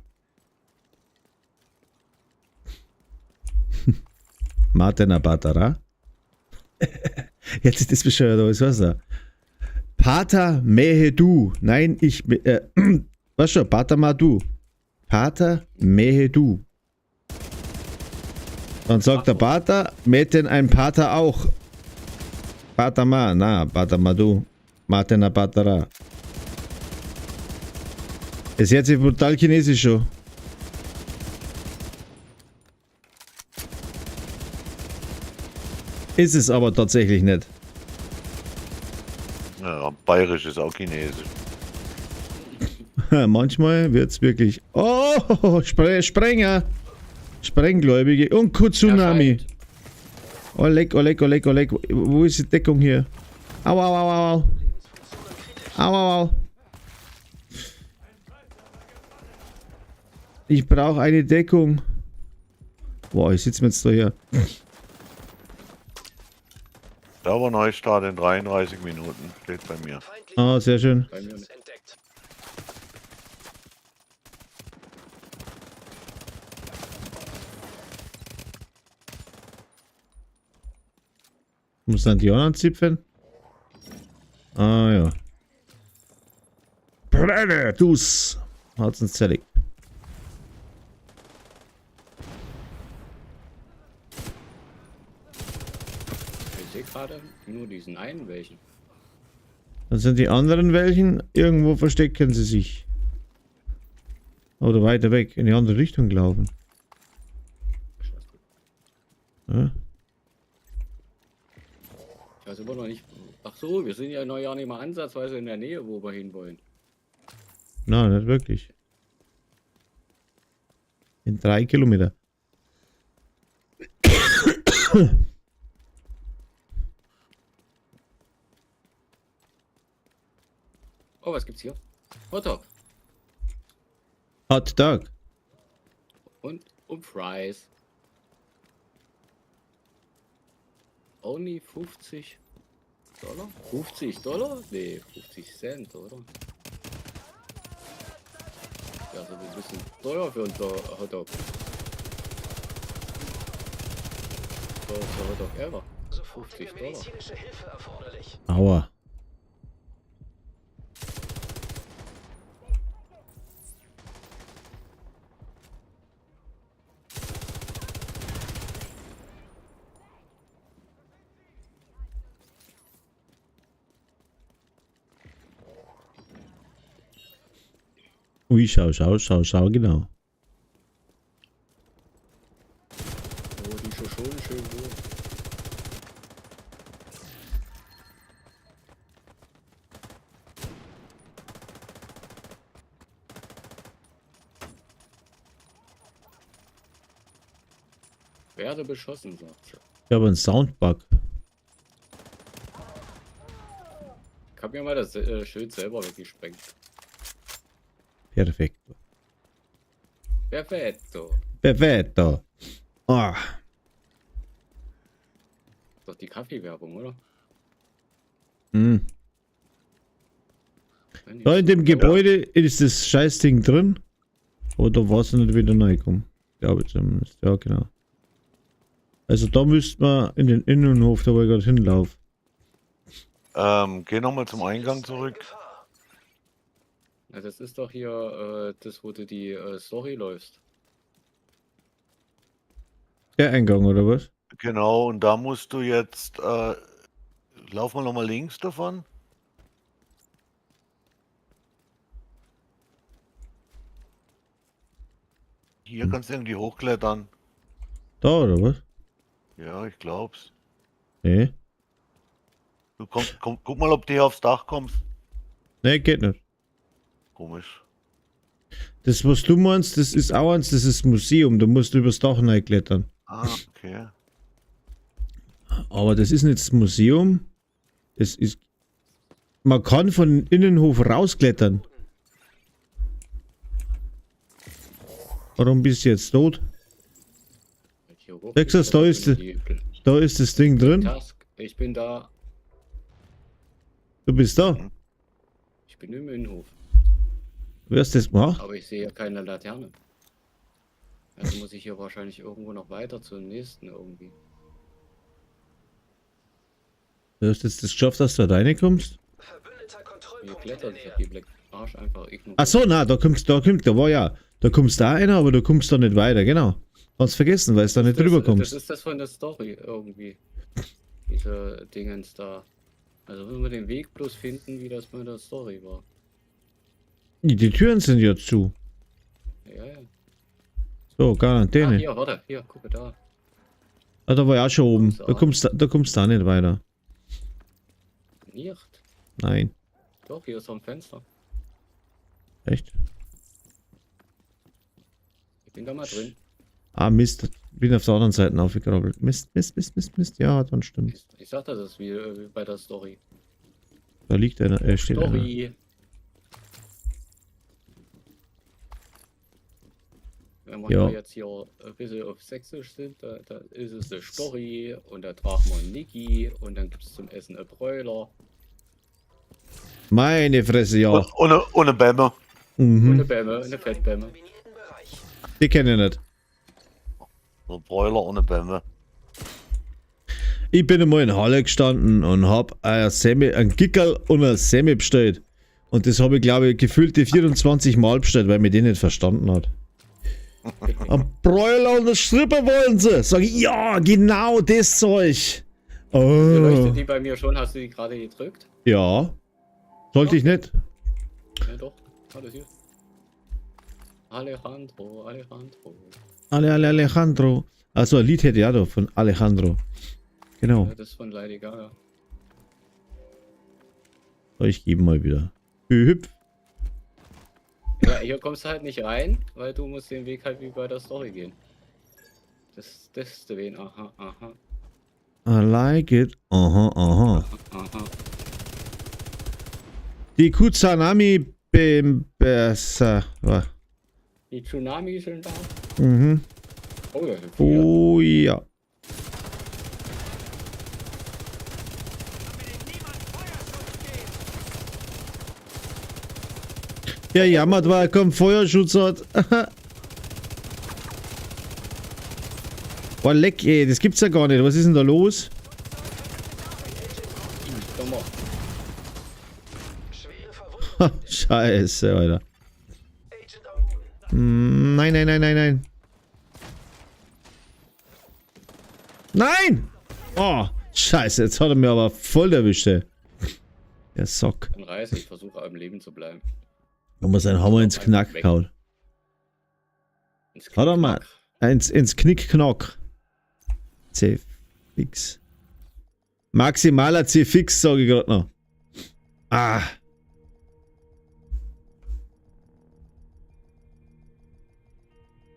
Matena Batara. Jetzt ist das bescheuert, aber was da? Pater mehe du. Nein, ich. Was schon? Pater Madu. Pater mehe du. Dann sagt der Pater, mäht denn ein Pater auch? Pater ma, na, Pater Madu. Matena Batara. Ist jetzt brutal chinesisch schon. Ist es aber tatsächlich nicht. Ja, bayerisch ist auch chinesisch. Manchmal wird es wirklich. Oh, Sprenger! Sprenggläubige und Tsunami. Oleg. Wo ist die Deckung hier? Au, au, au, au, au. Au, au, au. Ich brauche eine Deckung. Boah, ich sitze mir jetzt da hier. Da war Neustart in 33 Minuten. Steht bei mir. Feindliche Ah, sehr schön. Bei mir entdeckt. Muss dann die anderen zipfen? Ah ja. Brenne, du's! Hat's uns zerlegt. Ich sehe gerade nur diesen einen welchen. Dann sind die anderen welchen. Irgendwo verstecken sie sich. Oder weiter weg, in die andere Richtung laufen. Ja. Ich weiß immer noch nicht. Ach so, wir sind ja noch ja nicht mal ansatzweise in der Nähe, wo wir hinwollen. Nein, nicht wirklich. In 3 Kilometer. Oh, was gibt's hier? Hotdog Hot Dog. und Fries. Only 50 Dollar? 50 Dollar? Nee, 50 Cent, oder? Ja, so ein bisschen teuer für unser Hotdog. Teuerster Hotdog ever. Sofort 50 eine Dollar. medizinische Hilfe erforderlich. Aua. Ui, schau, genau. Oh, die ist schon schön gut. Werde beschossen, sagt sie. Ich habe einen Soundbug. Ich hab mir mal das Schild selber weggesprengt. Perfekt. Perfetto. Perfetto. Ah. Doch die Kaffeewerbung, oder? Hm. Wenn die- Da in dem Gebäude ist das Scheißding drin. Aber da war es nicht wieder reingekommen. Glaube ich zumindest. Ja, genau. Also da müsste man in den Innenhof, da wo ich gerade hinlaufe. Geh nochmal zum Eingang zurück. Ja, das ist doch hier das, wo du die Story läufst. Der Eingang, oder was? Genau, und da musst du jetzt, lauf mal nochmal links davon. Hier kannst du irgendwie hochklettern. Da, oder was? Ja, ich glaub's. Nee. Du guck mal, ob du hier aufs Dach kommst. Nee, geht nicht. Komisch. Das, was du meinst, das ist auch eins, das ist Museum. Da musst du übers Dach klettern. Ah, okay. Aber das ist nicht das Museum. Das ist. Man kann von den Innenhof rausklettern. Warum bist du jetzt tot? Hier hoch- Texas, da ist die Da ist das Ding drin. Task. Ich bin da. Du bist da. Ich bin im Innenhof. Wer hast das gemacht? Aber ich sehe ja keine Laterne. Also muss ich hier wahrscheinlich irgendwo noch weiter zum nächsten irgendwie. Du hast jetzt das geschafft, dass du da reinkommst? Verbündeter Hier Kontrollpunkt klettert, ich näher. hab die Black Arsch einfach ignoriert. Ach so, na, da war ja. Da kommst da einer, aber du kommst da nicht weiter, genau. Hast vergessen, weil es da nicht drüber Das kommst. ist das von der Story irgendwie. Diese Dingens da. Also wenn wir den Weg bloß finden, wie das bei der Story war. Die Türen sind ja zu. Ja, ja. So, Ah, Quarantäne. hier, warte, hier, gucke da. Ah, da war ja auch schon oben. Kommst Da kommst da nicht weiter. Nicht. Nein. Doch, hier ist so ein Fenster. Echt? Ich bin da mal drin. Ah, Mist. Bin auf der anderen Seite aufgekrabbelt. Mist, Mist, Mist, Mist, Mist. Ja, dann stimmt. Ich sag, das ist wie bei der Story. Da liegt einer. Steht einer. Story. Wenn wir Ja. hier jetzt hier ein bisschen auf Sächsisch sind, da ist es eine Story und da tragen wir einen Niki und dann gibt es zum Essen einen Bräuler Meine Fresse, ja. Ohne Bämme. und eine Mhm. Bämme, eine Fettbämme. Kombinierten Bereich. Die kenne ich nicht. So ein Broiler ohne Bämme. Ich bin einmal in Halle gestanden und hab ein Gickerl und ein Semi bestellt. Und das habe ich, glaube ich, gefühlte 24 Mal bestellt, weil mir den nicht verstanden hat. Ein Broiler und eine Strippe wollen sie. Sag ich, ja, genau das Zeug. Leuchtet Oh. die bei mir schon? Hast du die gerade gedrückt? Ja. Sollte ich nicht. Ja doch. Warte hier. Alejandro. Alejandro. Also ein Lied hätte ich auch da von Alejandro. Genau. Ja, das ist von Lady Gaga. So, ich gebe mal wieder. Hüp. Ja, hier kommst du halt nicht rein, weil du musst den Weg halt wie bei der Story gehen. Das ist der Weg. Aha, aha, I like it. Aha, aha. aha. Die Kusanami besser. Die Tsunami sind da. Mhm. Oh ja, sind viele. Oh ja. Ja, jammert, weil er keinen Feuerschutz hat. Boah, leck, ey, das gibt's ja gar nicht. Was ist denn da los? Komm mal. Schwere Verwundung. Ha, Scheiße, Alter. Agent am Boden. Nein, nein, nein, nein, nein. Nein! Oh, scheiße, jetzt hat er mir aber voll erwischt, ey. Der Sock. Dann reiße ich, versuche am Leben zu bleiben. Da muss ein Hammer ins Knack gehauen. Ins Hat er mal. Ins Knickknack. C-Fix. Maximaler C-Fix, sage ich gerade noch. Ah.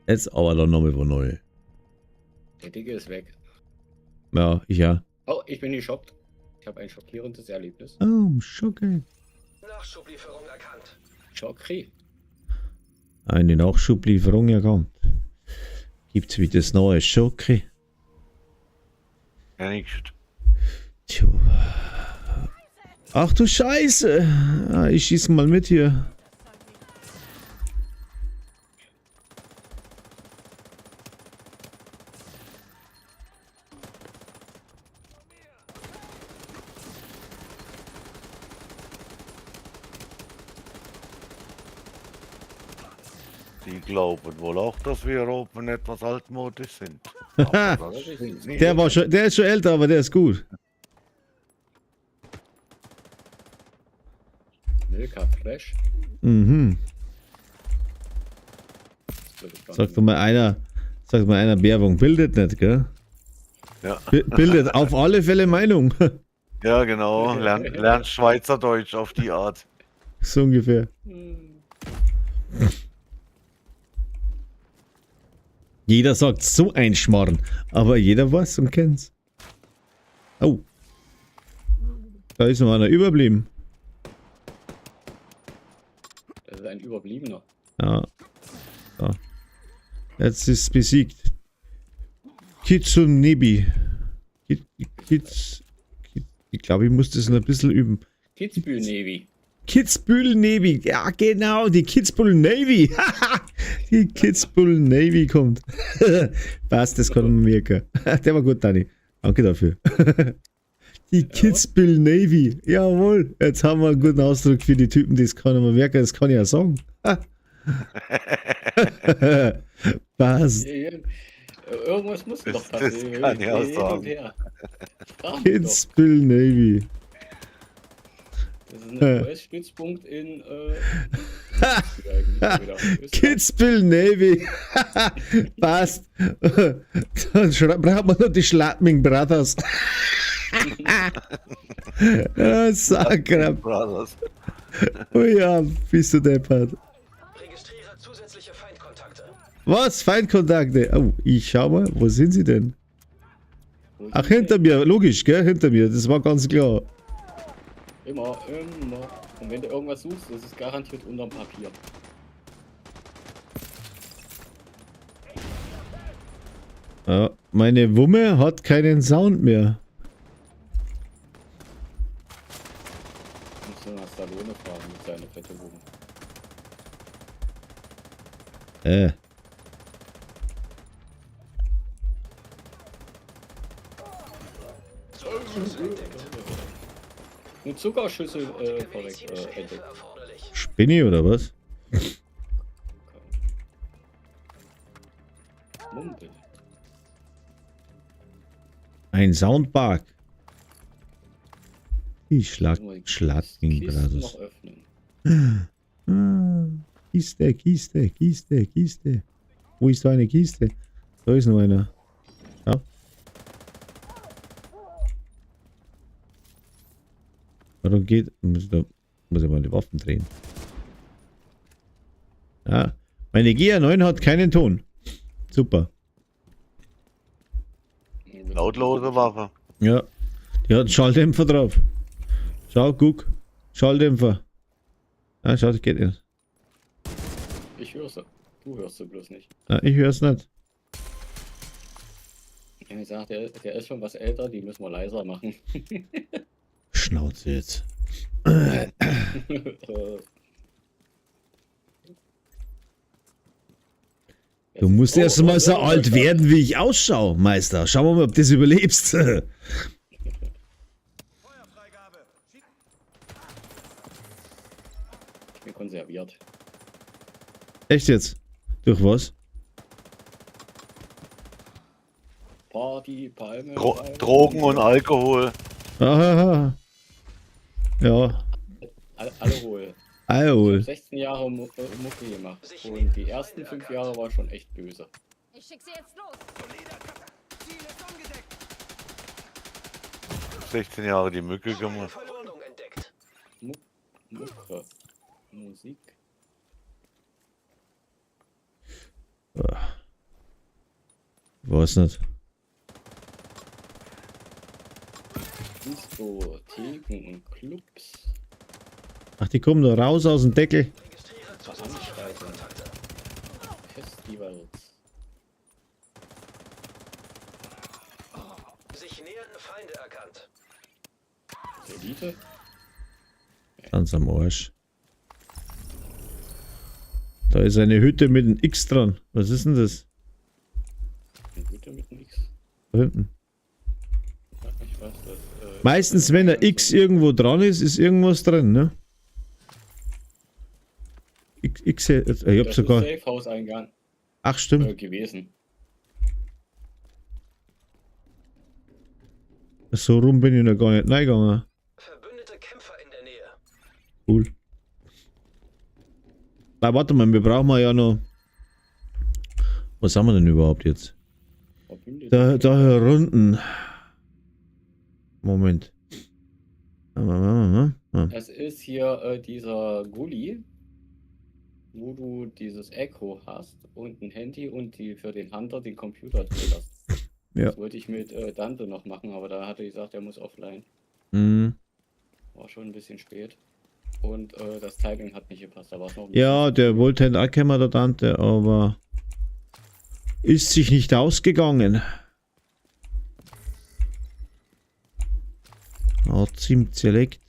Jetzt aber dann nochmal von neu. Der Dicke ist weg. Ja, ich ja. Oh, ich bin geschockt. Ich habe ein schockierendes Erlebnis. Oh, Schocke. Nachschublieferung erkannt. Schockri. Eine Nachschublieferung erkannt. Gibt's wieder das neue Schocke? Ja, nicht. Tja. Ach du Scheiße. Ah, ich schieße mal mit hier. Die glauben wohl auch, dass wir Europa etwas altmodisch sind. Aber das sind wir. Der ist schon älter, aber der ist gut. Milka Fresh. Mhm. Sagt mal einer Werbung bildet nicht, gell? Ja. Bildet auf alle Fälle Meinung. Ja, genau. Lernt Schweizerdeutsch auf die Art. So ungefähr. Jeder sagt so ein Schmarrn, aber jeder weiß und kennt's. Oh. Da ist noch einer überblieben. Das ist ein Überbliebener. Ja. So. Jetzt ist besiegt. Kitsunebi. Ich glaube, ich muss das noch ein bisschen üben. Kitzbühel Navy. Kitzbühel Navy. Ja, genau, die Kitzbühel Navy. Die Kitzbühel Navy kommt. Passt, das kann man merken. Der war gut, Dani. Danke dafür. Die Kitzbühel Navy. Jawohl. Jetzt haben wir einen guten Ausdruck für die Typen, das kann man merken, das kann ich ja sagen. Passt. Irgendwas muss doch Das passieren. kann ich auch Hin und sagen. her. Frag mich doch. Kitzbühel Navy. Das ist ein US-Stützpunkt in Kitzbühel Navy. Passt. Dann braucht man noch die Schladming Brothers. Ja, Sakrab. Brothers. Oh ja, bist du deppert. Registriere zusätzliche Feindkontakte. Was? Feindkontakte? Oh, ich schau mal, wo sind sie denn? Ach, hinter mir, logisch, gell? Hinter mir, das war ganz klar. Immer. Und wenn du irgendwas suchst, das ist garantiert unterm Papier. Ja, meine Wumme hat keinen Sound mehr. Musst du nach Stallone fragen mit seiner fette Wumme. Eine Zuckerschüssel korrekt entdeckt. Erforderlich. Spinni oder was? Mumpel. Ein Soundbug. Die Schladming Kisten Brothers. noch öffnen. Kiste. Wo ist da eine Kiste? Da ist noch einer. Ja. Warum geht? Muss ich mal die Waffen drehen. Ja. Meine GR9 hat keinen Ton. Super. Lautlose Waffe. Ja. Die hat einen Schalldämpfer drauf. Schau, guck. Schalldämpfer. Ah, schau, das geht nicht. Ich höre sie. Du hörst sie bloß nicht. Ah, ich hör's nicht. Ich habe gesagt, der ist schon was älter, die müssen wir leiser machen. Schnauze jetzt. Du musst erst mal so alt werden, wie ich ausschaue, Meister. Schauen wir mal, ob du das überlebst. Feuerfreigabe. Ich bin konserviert. Echt jetzt? Durch was? Party, Palme. Drogen und Alkohol. Aha. Ja. Alle hohl. Alkohol. 16 Jahre Mucke gemacht. Und die ersten 5 Jahre war schon echt böse. Ich schick sie jetzt los. Ziel ist ungedeckt. 16 Jahre die Mücke gemacht. Verwundung entdeckt. Mucke. Musik. Weiß nicht. Diskotheken und Clubs. Ach, die kommen da raus aus dem Deckel. Veranstaltungen. Festivals. Sich nähernde Feinde erkannt. Elite. Ganz am Arsch. Da ist eine Hütte mit einem X dran. Was ist denn das? Eine Hütte mit nix. Da hinten. Ich weiß das. Meistens, wenn ein X irgendwo dran ist, ist irgendwas drin, ne? Ich hab sogar. Safe-Haus-Eingang Ach, stimmt. gewesen. So rum bin ich noch gar nicht reingegangen. Verbündete Kämpfer in der Nähe. Cool. Na, warte mal, wir brauchen ja noch. Was haben wir denn überhaupt jetzt? Da herunten. Moment. Das ist hier dieser Gully, wo du dieses Echo hast und ein Handy und die für den Hunter den Computer drin hast. Ja. Das wollte ich mit Dante noch machen, aber da hat er gesagt, er muss offline. Mhm. War schon ein bisschen spät. Und das Timing hat nicht gepasst, da war es noch ein Ja, der wollte halt auch kommen, der Tante, aber ist sich nicht ausgegangen. Team Select.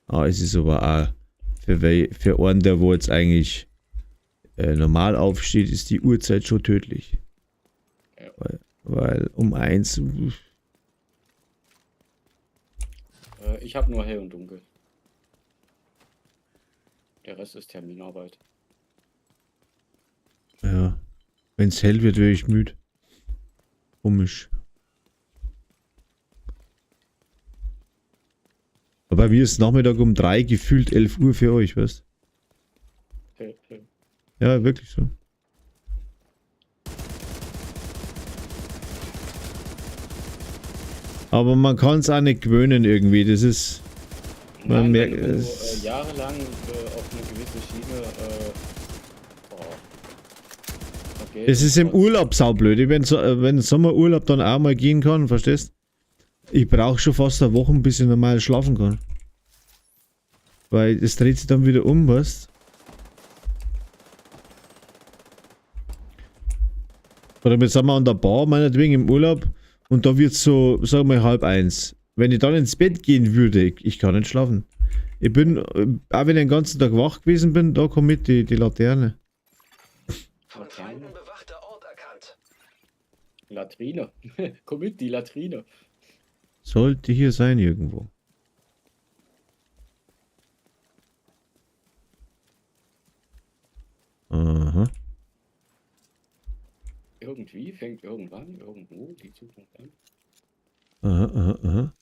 Es ist aber auch für einen, der wo jetzt eigentlich normal aufsteht, ist die Uhrzeit schon tödlich. Ja. Weil um 1. Ich habe nur hell und dunkel. Der Rest ist Terminarbeit. Ja. Wenn es hell wird, wäre ich müde. Komisch. Aber wie ist Nachmittag um 3 gefühlt 11 Uhr für euch, weißt Hell, hell. Ja, wirklich so. Aber man kann es auch nicht gewöhnen irgendwie. Das ist. Man Nein, merkt wenn du es. jahrelang auf eine gewisse Schiene Geld Es ist im und- Urlaub saublöd. Wenn Sommerurlaub dann auch mal gehen kann, verstehst? Ich brauche schon fast eine Woche, bis ich normal schlafen kann. Weil es dreht sich dann wieder um, weißt? Oder jetzt sind wir an der Bar, meinetwegen im Urlaub, und da wird so, sagen wir 12:30. Wenn ich dann ins Bett gehen würde, ich kann nicht schlafen. Ich bin, auch wenn ich den ganzen Tag wach gewesen bin, da kommt mit die Laterne. Von Feinden bewachter Ort erkannt. Latrine. Komm mit, die Latrine. Sollte hier sein irgendwo. Aha. Irgendwie fängt irgendwann, irgendwo die Zukunft an. Aha, aha, aha.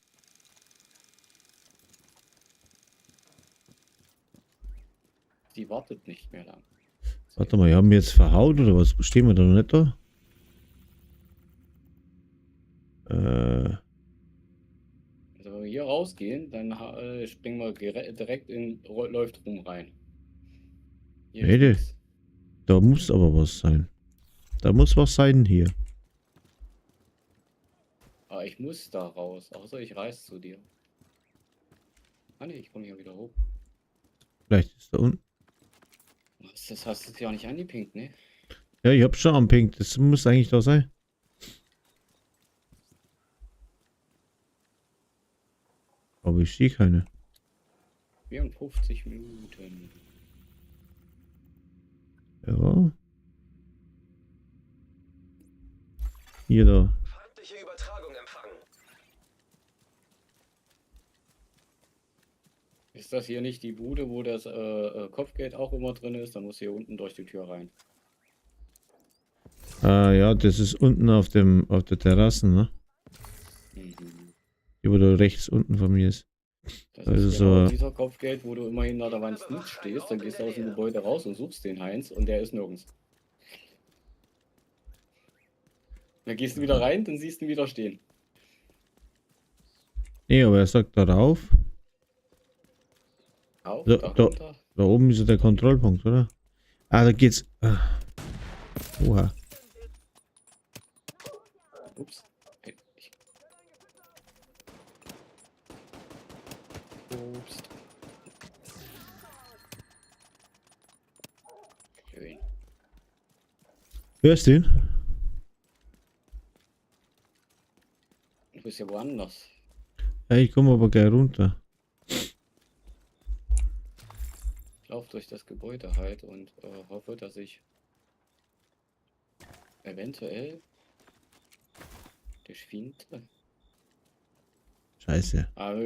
Die wartet nicht mehr lang. Warte mal, haben wir jetzt verhaut oder was? Stehen wir da noch nicht da? Also wenn wir hier rausgehen, dann springen wir direkt in läuft rum rein. Hier ist Rede. nix. Da muss aber was sein. Da muss was sein hier. Aber ich muss da raus, außer ich reise zu dir. Ah ne, ich komme hier wieder hoch. Vielleicht ist da unten. Das hast du ja nicht angepinkt, ne? Ja, ich hab's schon am Pink. Das muss eigentlich da sein. Aber ich sehe keine. 54 Minuten. Ja. Hier da. Feindliche Übertragung empfangen. Ist das hier nicht die Bude, wo das Kopfgeld auch immer drin ist? Dann muss hier unten durch die Tür rein. Ja, das ist unten auf der Terrasse, ne? Mhm. Die, wo da rechts unten von mir ist. Das Also ist genau so- dieser Kopfgeld, wo du immer hinter der Wand nicht stehst, dann gehst du aus dem Gebäude raus und suchst den Heinz und der ist nirgends. Dann gehst du wieder rein, dann siehst du ihn wieder stehen. Nee, aber er sagt darauf. Auf, Da- darunter. Da oben ist ja der Kontrollpunkt, oder? Ah, da geht's. Oha. Ups. Obst. Schön. Hörst du ihn? Du bist ja woanders. Ja, ich komme aber gleich runter. Ich laufe durch das Gebäude halt und hoffe, dass ich eventuell dich finde. Scheiße. Aber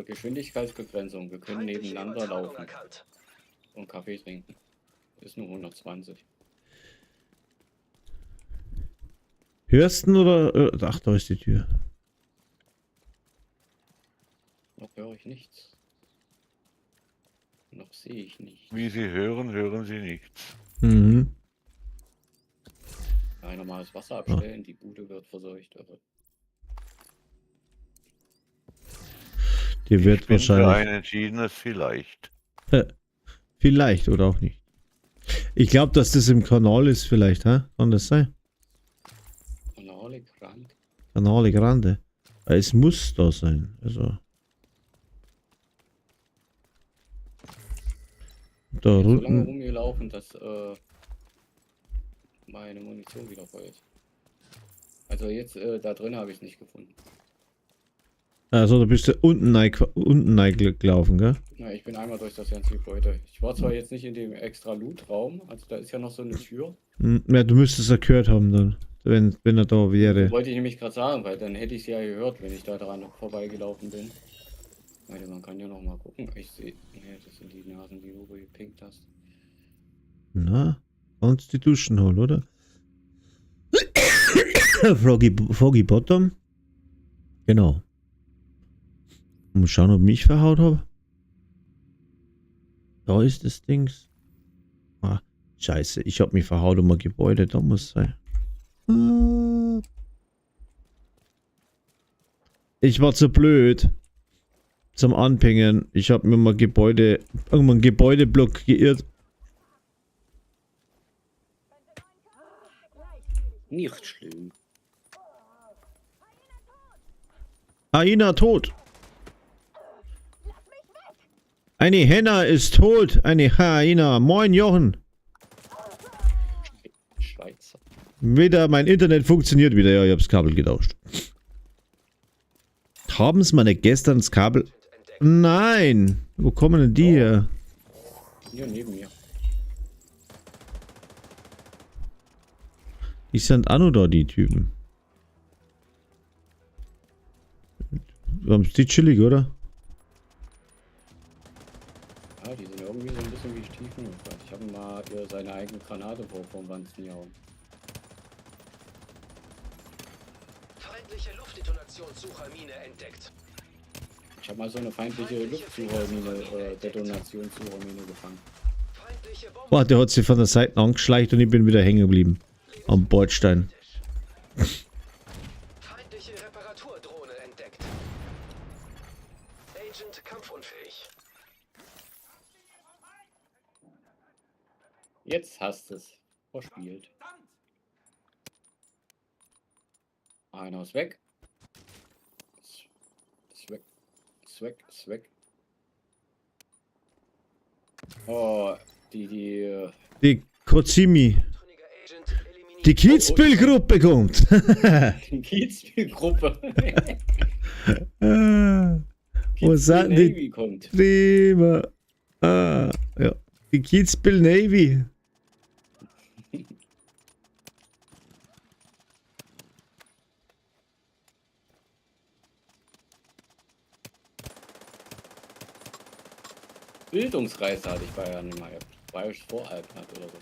Geschwindigkeitsbegrenzung. Wir können Feindliche nebeneinander Übertragung laufen erkannt. und Kaffee trinken. Ist nur 120. Hörst du oder? Ach, da ist die Tür. Noch höre ich nichts. Noch sehe ich nichts. Wie Sie hören, hören Sie nichts. Mhm. Ein normales Wasser abstellen, die Bude wird verseucht. Also Die wird Ich bin für ein wahrscheinlich. entschiedenes Vielleicht. Vielleicht oder auch nicht. Ich glaube, dass das im Kanal ist, vielleicht, hä? Kann das sein? Kanale krank. Kanale Grande. Es muss da sein. Also. Da So lange unten. rumgelaufen, dass meine Munition wieder voll ist. Also jetzt da drin habe ich es nicht gefunden. Also, da bist du unten gelaufen, gell? Na, ich bin einmal durch das ganze Gebäude. Ich war zwar jetzt nicht in dem extra Loot-Raum, also da ist ja noch so eine Tür. Ja, du müsstest es gehört haben dann. Wenn er da wäre. Wollte ich nämlich gerade sagen, weil dann hätte ich es ja gehört, wenn ich da dran vorbeigelaufen bin. Warte, man kann ja noch mal gucken. Ich sehe. Nee, das sind die Nasen, die du gepinkt hast. Na, kannst die Duschen holen, oder? Foggy Bottom. Genau. Muss schauen, ob ich mich verhaut habe. Da ist das Dings. Ah, scheiße. Ich habe mich verhaut um ein Gebäude. Da muss sein. Ich war zu blöd zum Anpingen. Ich habe mir mal irgendwann Gebäudeblock geirrt. Nicht schlimm. Aina tot. Eine Henna ist tot. Eine Hyena. Moin Jochen. Schweizer. Wieder, mein Internet funktioniert wieder. Ja, ich hab's Kabel getauscht. Haben sie meine gestern das Kabel? Nein. Wo kommen denn die her? Hier neben mir. Die sind auch noch da, die Typen. Haben die chillig, oder? Ja, die sind irgendwie so ein bisschen wie Stiefen. Ich habe mal seine eigene Granate vom Wanzen gehauen. Feindliche Luftdetonationssuchermine entdeckt. Ich habe mal so eine feindliche Luftsuchermine, Detonationssuchermine gefangen. Feindliche Bomben. Boah, der hat sich von der Seite angeschleicht und ich bin wieder hängen geblieben. Am Bordstein. Feindliche Reparaturdrohne entdeckt. Agent kampfunfähig. Jetzt hast es verspielt. Einer ist weg. Ist weg. Ist weg. Ist weg. Oh, Die Kozimi. Trünniger Agent eliminiert. Die Kitzbühel-Gruppe kommt. die Kiezspielgruppe. Wo sind die Navy kommt. Prima? Ah, ja. Die Kitzbühel Navy. Bildungsreise hatte ich bei Bayern mal. Bayerisch Voralpen hat oder so.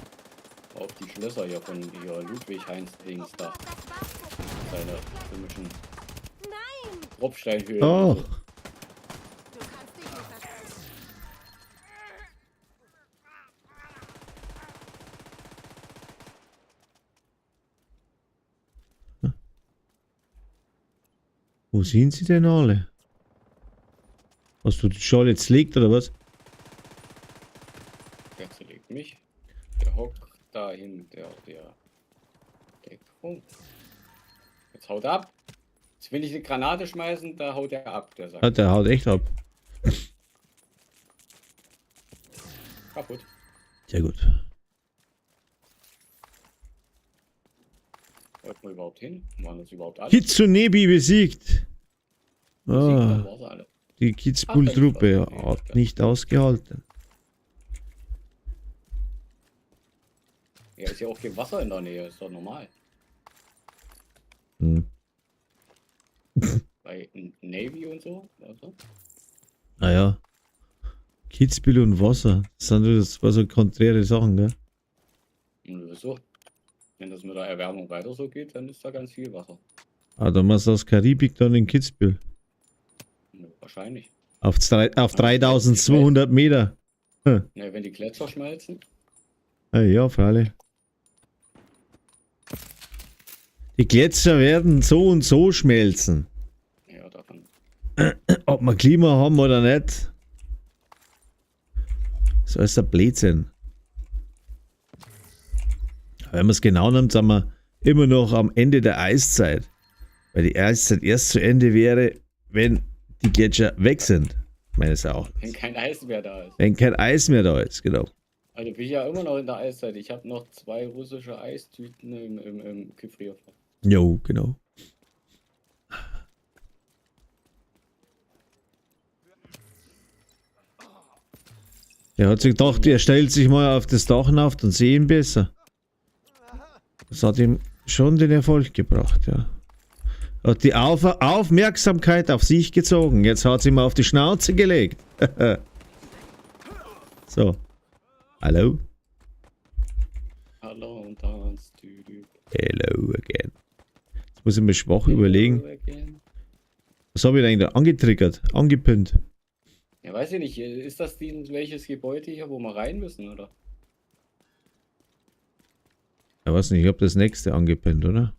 Auf die Schlösser hier von hier Ludwig Heinz Dings da. Seine komischen Nein! Tropfsteinhöhlen. Doch. Du kannst dich nicht verstecken. Wo sind sie denn alle? Hast du die Schale jetzt legt oder was? Der zerlegt mich. Der hockt dahin, der. Oh. Jetzt haut ab. Jetzt will ich eine Granate schmeißen, da haut er ab, der Ah, sagt. der haut echt ab. Kaputt. Sehr gut. Wollten wir überhaupt hin? Waren das überhaupt alle? Kitsunebi besiegt. Sieg, dann Ah, war's alle. die Kitzbühel-Truppe hat nicht ausgehalten. Ja, ist ja auch kein Wasser in der Nähe, ist doch normal. Hm. Bei Navy und so. Also. Naja. Kitzbühel und Wasser. Das sind das war so konträre Sachen, gell? Und wieso? Wenn das mit der Erwärmung weiter so geht, dann ist da ganz viel Wasser. Ah, dann machst du aus Karibik dann in Kitzbühel. Ja, wahrscheinlich. Auf 3200 Meter. Ja, wenn die Gletscher schmelzen. Ah, ja, freilich. Die Gletscher werden so und so schmelzen. Ja, davon. Ob wir Klima haben oder nicht. Das ist alles ein Blödsinn. Wenn wir es genau nehmen, sind wir immer noch am Ende der Eiszeit. Weil die Eiszeit erst zu Ende wäre, wenn die Gletscher weg sind. Meines Erachtens. Wenn kein Eis mehr da ist. Wenn kein Eis mehr da ist, genau. Also bin ich ja immer noch in der Eiszeit. Ich habe noch 2 russische Eistüten im Gefrierfach. Jo, genau. Er hat sich gedacht, er stellt sich mal auf das Dach hinauf und sieht ihn besser. Das hat ihm schon den Erfolg gebracht, ja. Hat die Aufmerksamkeit auf sich gezogen. Jetzt hat sie ihm auf die Schnauze gelegt. So. Hallo? Hallo und das Typ. Hello again. Jetzt muss ich mir schwach überlegen. Was habe ich da eigentlich angetriggert? Angepinnt? Ja, weiß ich nicht. Ist das welches Gebäude hier, wo wir rein müssen, oder? Ja, weiß nicht, ich habe das nächste angepinnt, oder?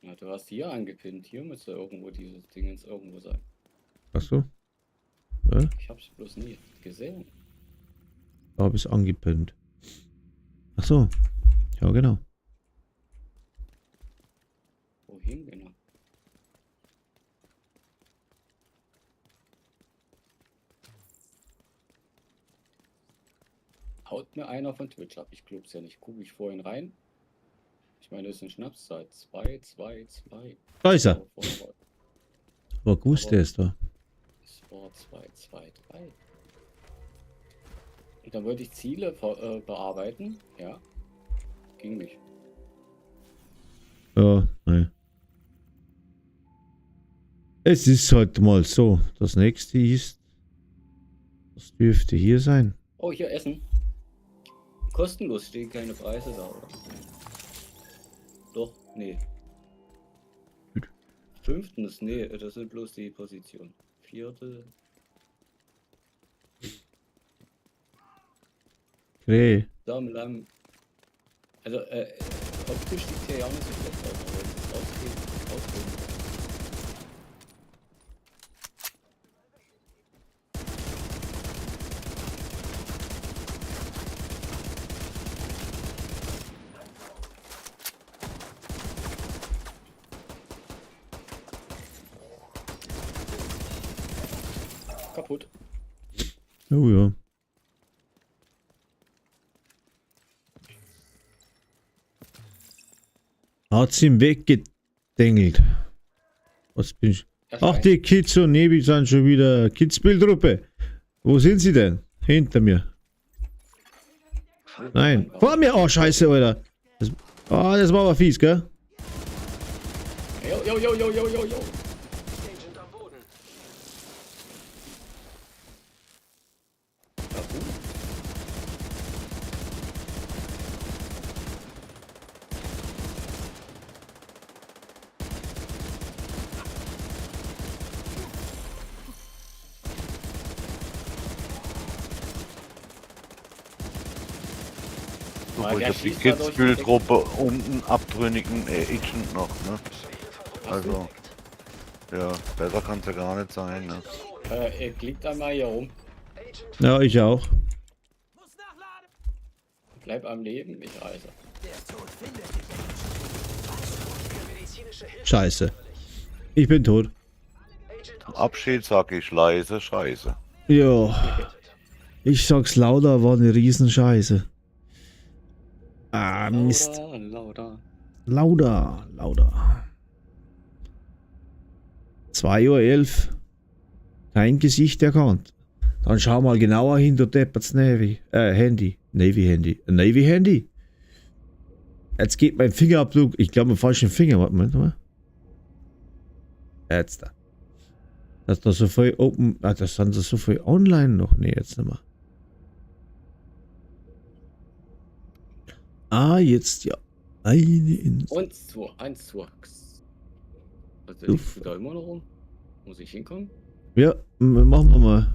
Ja, du hast hier angepinnt. Hier müsste irgendwo dieses Ding jetzt irgendwo sein. Achso. Ja, Ich hab's bloß nie gesehen. da habe ich es angepinnt. Achso. Ja, genau. Wohin genau? Haut mir einer von Twitch ab. Ich glaub's ja nicht. Gucke ich vorhin rein. Ich meine, das ist eine Schnapszeit. 2, 2, 2. Da ist er. War gut, der ist da. Es war 2, 2, 3. Und dann wollte ich Ziele bearbeiten. Ja. Ging nicht. Ja, nein. Es ist halt mal so. Das nächste ist. Das dürfte hier sein. Oh, hier Essen. Kostenlos, stehen keine Preise da, oder? Doch, nee. Gut. 5. Nee, das sind bloß die Positionen. 4. Okay. Damenlamm. Also, optisch sieht hier ja auch nicht so schlecht aus, aber wenn es ausgeht. Kaputt. Oh ja. Hat sie ihm weggedengelt. Was bin ich? Ach, die Kids und Nebi sind schon wieder. Kitzbühel-Truppe. Wo sind sie denn? Hinter mir. Nein. Vor mir. Oh, scheiße, Alter. Das war aber fies, gell? Jo. Agent am Boden. Ja, Ich der hab die schießt da durch die Kitzbühel-Truppe und einen abtrünnigen Agent noch, ne? Also, ja, besser kann's ja gar nicht sein, ne? Er liegt einmal hier rum. Ja, ich auch. Muss nachladen. Bleib am Leben, ich reise. Medizinische Hilfe. Scheiße. Ich bin tot. Zum Abschied sag ich leise Scheiße. Ja. Ich sag's lauter, war eine Riesenscheiße. Ah, Mist. Lauter. Lauter. 2:11 Uhr. Kein Gesicht erkannt. Dann schau mal genauer hin, du deppert's Handy. Navy Handy. Jetzt geht mein Fingerabdruck. Ich glaube, mein falschen Finger. Warte mal. Jetzt da. Das da so viel open. Ah, das sind so viel online noch. Nee, jetzt nicht mehr. Ah, jetzt ja. Eine Insel. Und 2, 1, 2. Also Du liegst du da immer noch rum? Muss ich hinkommen? Ja, machen wir mal.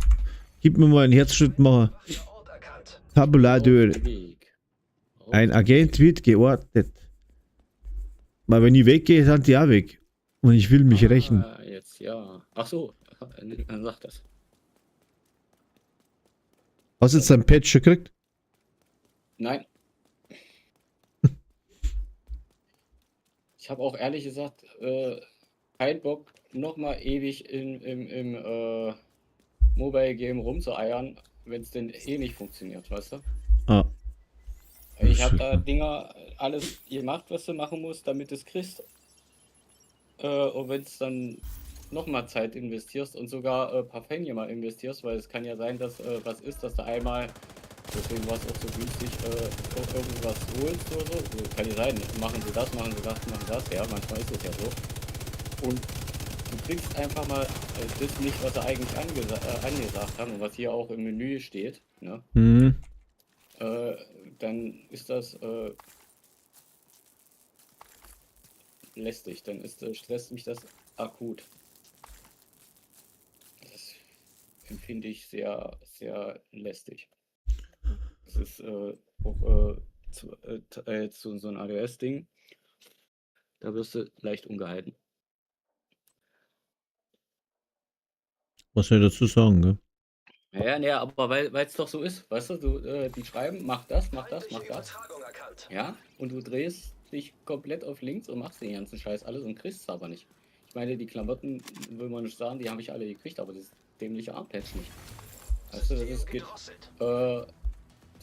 Gib mir mal einen Herzschritt machen. Ort erkannt. Tabuladeur. Auf dem Weg. Ein Agent wird geortet. Weil wenn ich weggehe, sind die auch weg. Und ich will mich rächen. Jetzt, ja. Ach so, dann sag das. Hast du jetzt dein Patch schon gekriegt? Nein. Ich habe auch ehrlich gesagt keinen Bock, nochmal ewig im Mobile Game rumzueiern, wenn es denn eh nicht funktioniert, weißt du? Ah. Ich habe da Dinger alles gemacht, was du machen musst, damit du es kriegst. Und wenn es dann nochmal Zeit investierst und sogar ein paar Pfennige mal investierst, weil es kann ja sein, dass was ist, dass du einmal, deswegen war es auch so günstig, auch irgendwas holst oder so. Also, kann ja sein, machen sie das, machen das, ja, manchmal ist es ja so. Und du kriegst einfach mal das nicht, was sie eigentlich angesagt haben und was hier auch im Menü steht, ne? Mhm. Dann ist das lästig, dann stresst mich das akut. Das empfinde ich sehr, sehr lästig. Das ist auch zu so ein ADS-Ding. Da wirst du leicht ungehalten. Was soll ich dazu sagen, gell? Ja, aber weil es doch so ist, weißt du, die schreiben, mach das. Feindliche Übertragung erkannt. Ja, und du drehst dich komplett auf links und machst den ganzen Scheiß alles und kriegst es aber nicht. Ich meine, die Klamotten, will man nicht sagen, die habe ich alle gekriegt, aber das dämliche Armpatch nicht. Weißt du,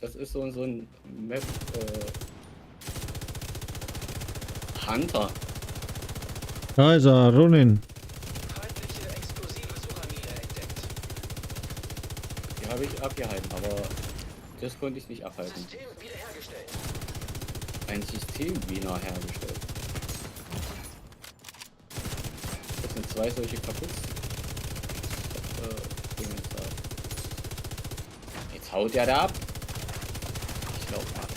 das ist so ein Map Hunter. Da ist er, Ronin. Feindliche explosives Uranmine entdeckt. Die habe ich abgehalten, aber das konnte ich nicht abhalten. System wiederhergestellt. Ein System wiederhergestellt. Das sind 2 solche kaputt. Dingens da. Jetzt haut der da ab. Ich glaub mal.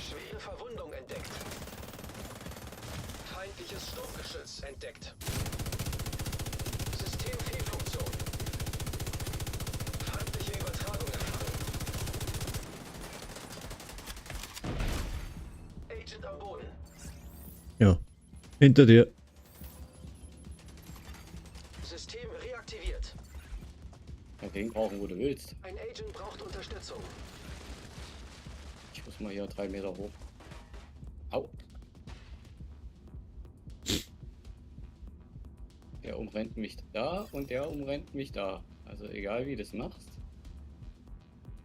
Schwere Verwundung entdeckt. Feindliches Sturmgeschütz entdeckt. Systemfehlfunktion. Feindliche Übertragung erfahren. Agent am Boden. Ja. Hinter dir. System reaktiviert. Ja, den brauchen, wo du willst. Ein Agent braucht Unterstützung. Ich muss mal hier 3 Meter hoch. Au. Der umrennt mich da und der umrennt mich da. Also egal wie du das machst.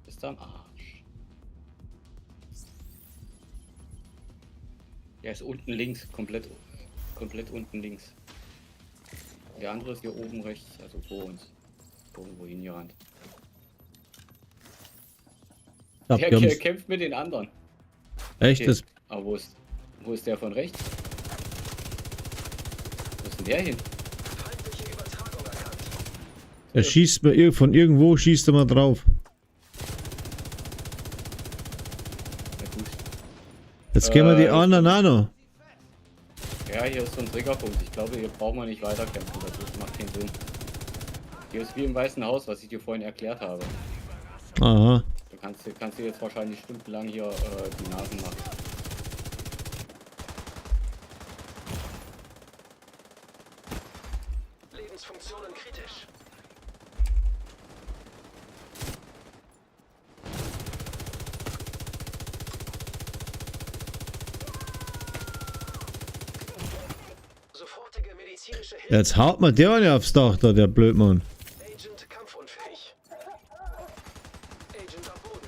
Bist du am Arsch. Der ist unten links, komplett unten links. Der andere ist hier oben rechts, also vor uns. Irgendwo hingerannt. Ja, Der die haben's- kämpft mit den anderen. Echt? Okay. Das, Aber wo ist der von rechts? Wo ist denn der hin? Feindliche Übertragung erkannt. er schießt mir von irgendwo, schießt er mal drauf. Ja, gut. Jetzt gehen wir die anderen auch noch. Ja, hier ist so ein Triggerpunkt. Ich glaube, hier braucht man nicht weiterkämpfen. Das macht keinen Sinn. Hier ist wie im Weißen Haus, was ich dir vorhin erklärt habe. Aha. Du kannst dir jetzt wahrscheinlich stundenlang hier die Nasen machen. Lebensfunktionen kritisch. Jetzt haut man der nicht aufs Dach da, der Blödmann. Agent kampfunfähig. Agent am Boden.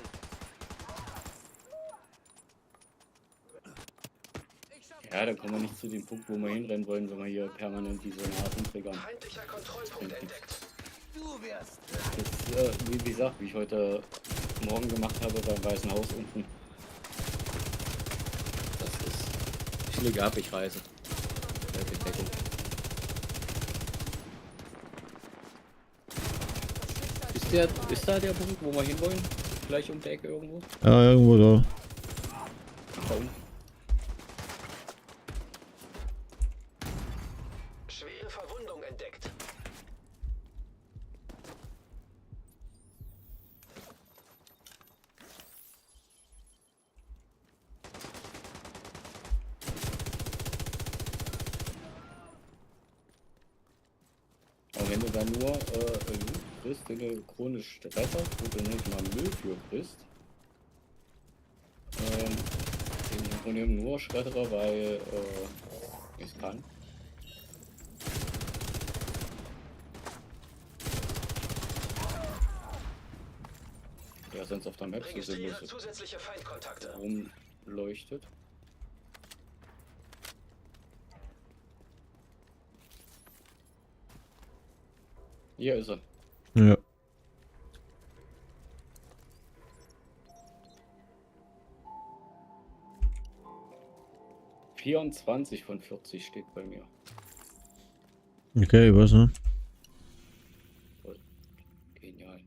Ja, da kommen wir nicht zu dem Punkt, wo wir hinrennen wollen, wenn wir hier permanent diese Nasen triggern. Feindlicher Kontrollpunkt entdeckt. Das ist, wie gesagt, wie ich heute Morgen gemacht habe beim Weißen Haus unten. Das ist... Ich lege ab, ich reise. Deckung. Ist da der Punkt, wo wir hinwollen? Gleich um die Ecke irgendwo? Ja, irgendwo da. Da unten. Schwere Verwundung entdeckt. Aber wenn du dann nur Loot kriegst, den du chronisch Stressor, wo du nicht mal Müll für kriegst, den ich von dem nur Schredderer, weil ich es kann. Ja, sonst auf der Map so Registriere sinnlos zusätzliche Feindkontakte. rumleuchtet. Hier ist er. Ja. – 24 von 40 steht bei mir. Okay, was, ne? Genial.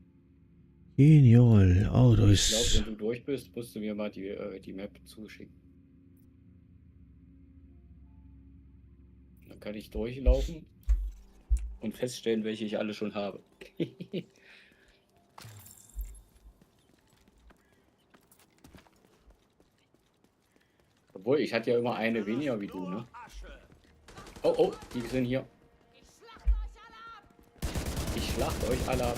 Genial. Oh, da Ich glaube, ist... wenn du durch bist, musst du mir mal die Map zuschicken. Dann kann ich durchlaufen und feststellen, welche ich alle schon habe. Obwohl, ich hatte ja immer eine weniger wie du, ne? Oh, oh, die sind hier. Ich schlachte euch alle ab.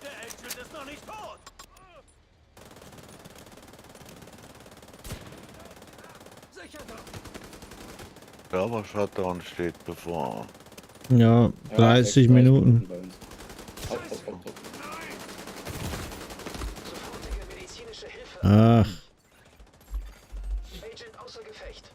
Der Agent ist noch nicht tot! Sicher doch! Server-Shutdown steht bevor. Ja, 30 36 Minuten. bei uns. Oh, oh, oh, oh. Sofortige medizinische Hilfe. Ach, Agent außer Gefecht.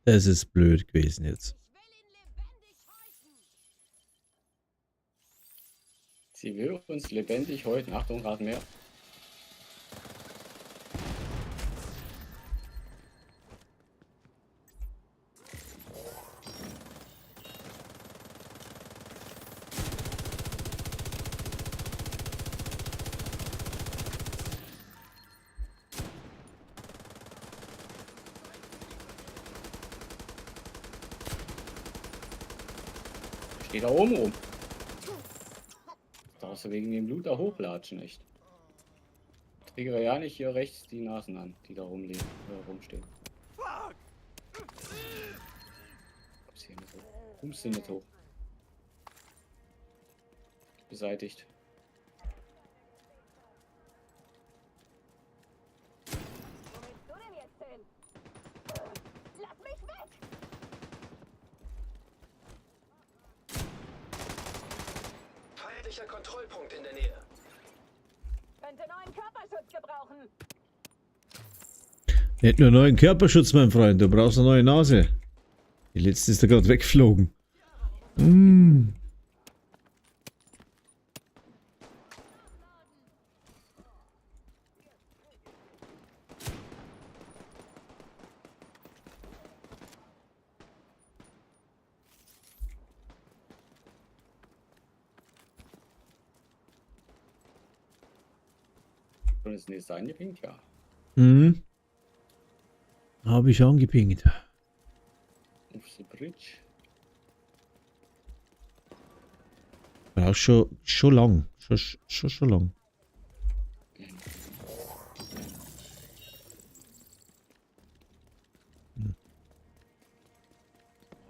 das ist blöd gewesen jetzt. Sie will uns lebendig heute. Achtung, Rad mehr. Steht da oben rum. Darfst du wegen dem Loot da hochlatschen, echt. Triggere ja nicht hier rechts die Nasen an, die da rumstehen. Kommst hier nicht hoch. Kommst du nicht hoch. Beseitigt. Wo willst du denn jetzt hin? Lass mich weg! Feindlicher Kontrollpunkt in der Nähe. Könnte neuen Körperschutz gebrauchen. Nicht nur neuen Körperschutz, mein Freund, du brauchst eine neue Nase. Die letzte ist da gerade weggeflogen. Mm. Und ist nächste angepinkt? Ja. Mhm. Habe ich angepinkt. Auf the bridge. Ja, schon lang. Schon lang.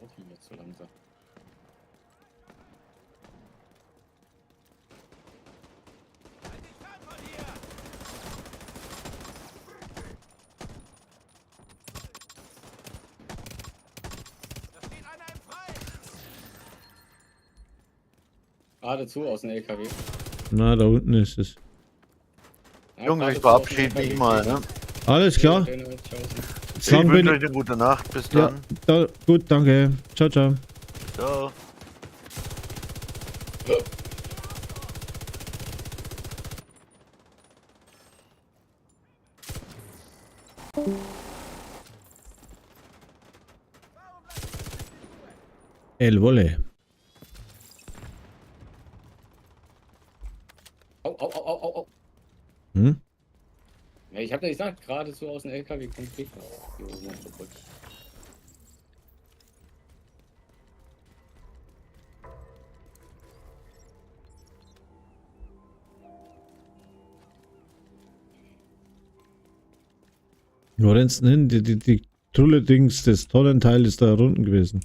Auch hier zu langsam. Geradezu aus dem LKW. Na, da unten ist es. Ja, Jungs, ich geradezu aus dem verabschiede mich LKW. mal, ne? Alles klar. Tschüss. Ich Lang bin wünsche euch ich. eine gute Nacht. Bis Ja, dann. gut, danke. Ciao, ciao. Ciao. El Wolle. Au, au, au, au, au. Hm? Ja, ich hab ja gesagt, geradezu aus dem LKW kommt Gegner. Hier oben auf der Brücke. Wo rennst du denn hin? Die Trulle-Dings, das Tonnenteil ist da unten gewesen.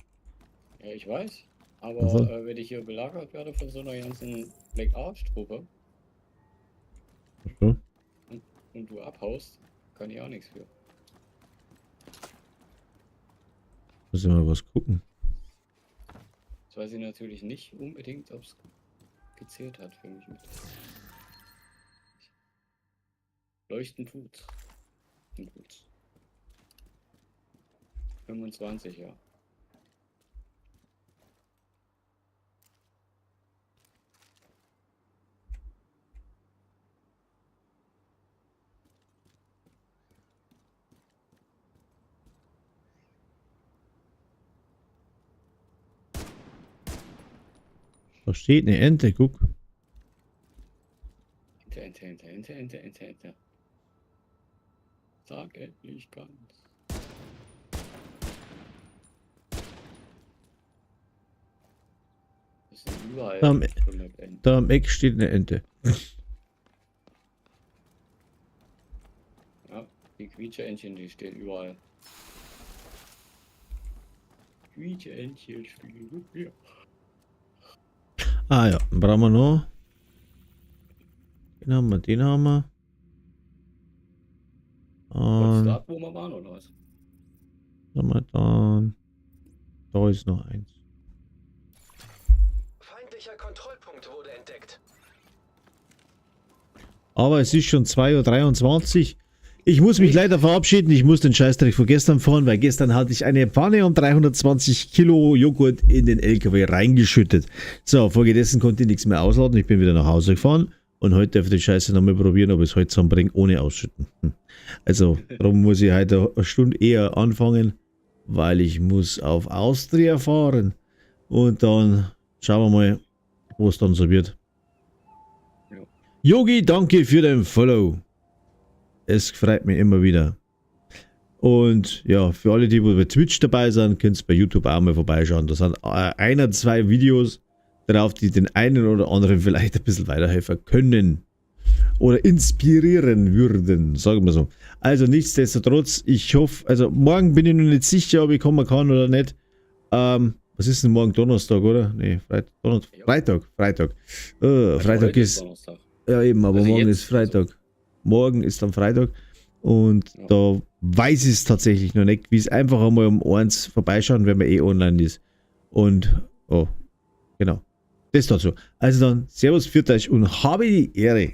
Ja, ich weiß. Aber Ach so. wenn ich hier belagert werde von so einer ganzen Black Arch-Truppe Ach so. und du abhaust, kann ich auch nichts für. Muss ich mal was gucken. Jetzt weiß ich natürlich nicht unbedingt, ob es gezählt hat für mich mit. Leuchten tut. Gut. 25, ja. Da steht eine Ente, guck. Ente. Sag endlich ganz. Das sind überall Am- 100 Enten. Da am Eck steht eine Ente. Ja, die Quietsche-Entchen, die stehen überall. Quietsche-Entchen spielen mit mir. Ah ja, dann brauchen wir noch. Den haben wir, den haben wir. Wolltest Und du ab, wo wir waren, oder was? haben wir dann. Da ist noch eins. Feindlicher Kontrollpunkt wurde entdeckt. Aber es ist schon 2:23 Uhr. Ich muss mich leider verabschieden. Ich muss den Scheißdreck von gestern fahren, weil gestern hatte ich eine Pfanne und 320 Kilo Joghurt in den LKW reingeschüttet. So, folgedessen konnte ich nichts mehr ausladen. Ich bin wieder nach Hause gefahren und heute darf ich die Scheiße nochmal probieren, ob ich es heute zusammenbringe, ohne ausschütten. Also, darum muss ich heute eine Stunde eher anfangen, weil ich muss auf Austria fahren. Und dann schauen wir mal, wo es dann so wird. Ja. Yogi, danke für den Follow. Es freut mich immer wieder. Und ja, für alle, die bei Twitch dabei sind, könnt ihr bei YouTube auch mal vorbeischauen. Da sind ein oder zwei Videos drauf, die den einen oder anderen vielleicht ein bisschen weiterhelfen können. Oder inspirieren würden, sagen wir so. Also nichtsdestotrotz, ich hoffe, also morgen bin ich noch nicht sicher, ob ich kommen kann oder nicht. Was ist denn morgen? Donnerstag, oder? Nee, Freitag. Freitag Heute ist, Donnerstag. ja eben, aber Also morgen jetzt, ist Freitag. Morgen ist dann Freitag und Ja. da weiß ich es tatsächlich noch nicht, wie es einfach einmal um 1 vorbeischauen, wenn man eh online ist. Und, oh, genau. Das dazu. Also dann, Servus, für euch und habe die Ehre.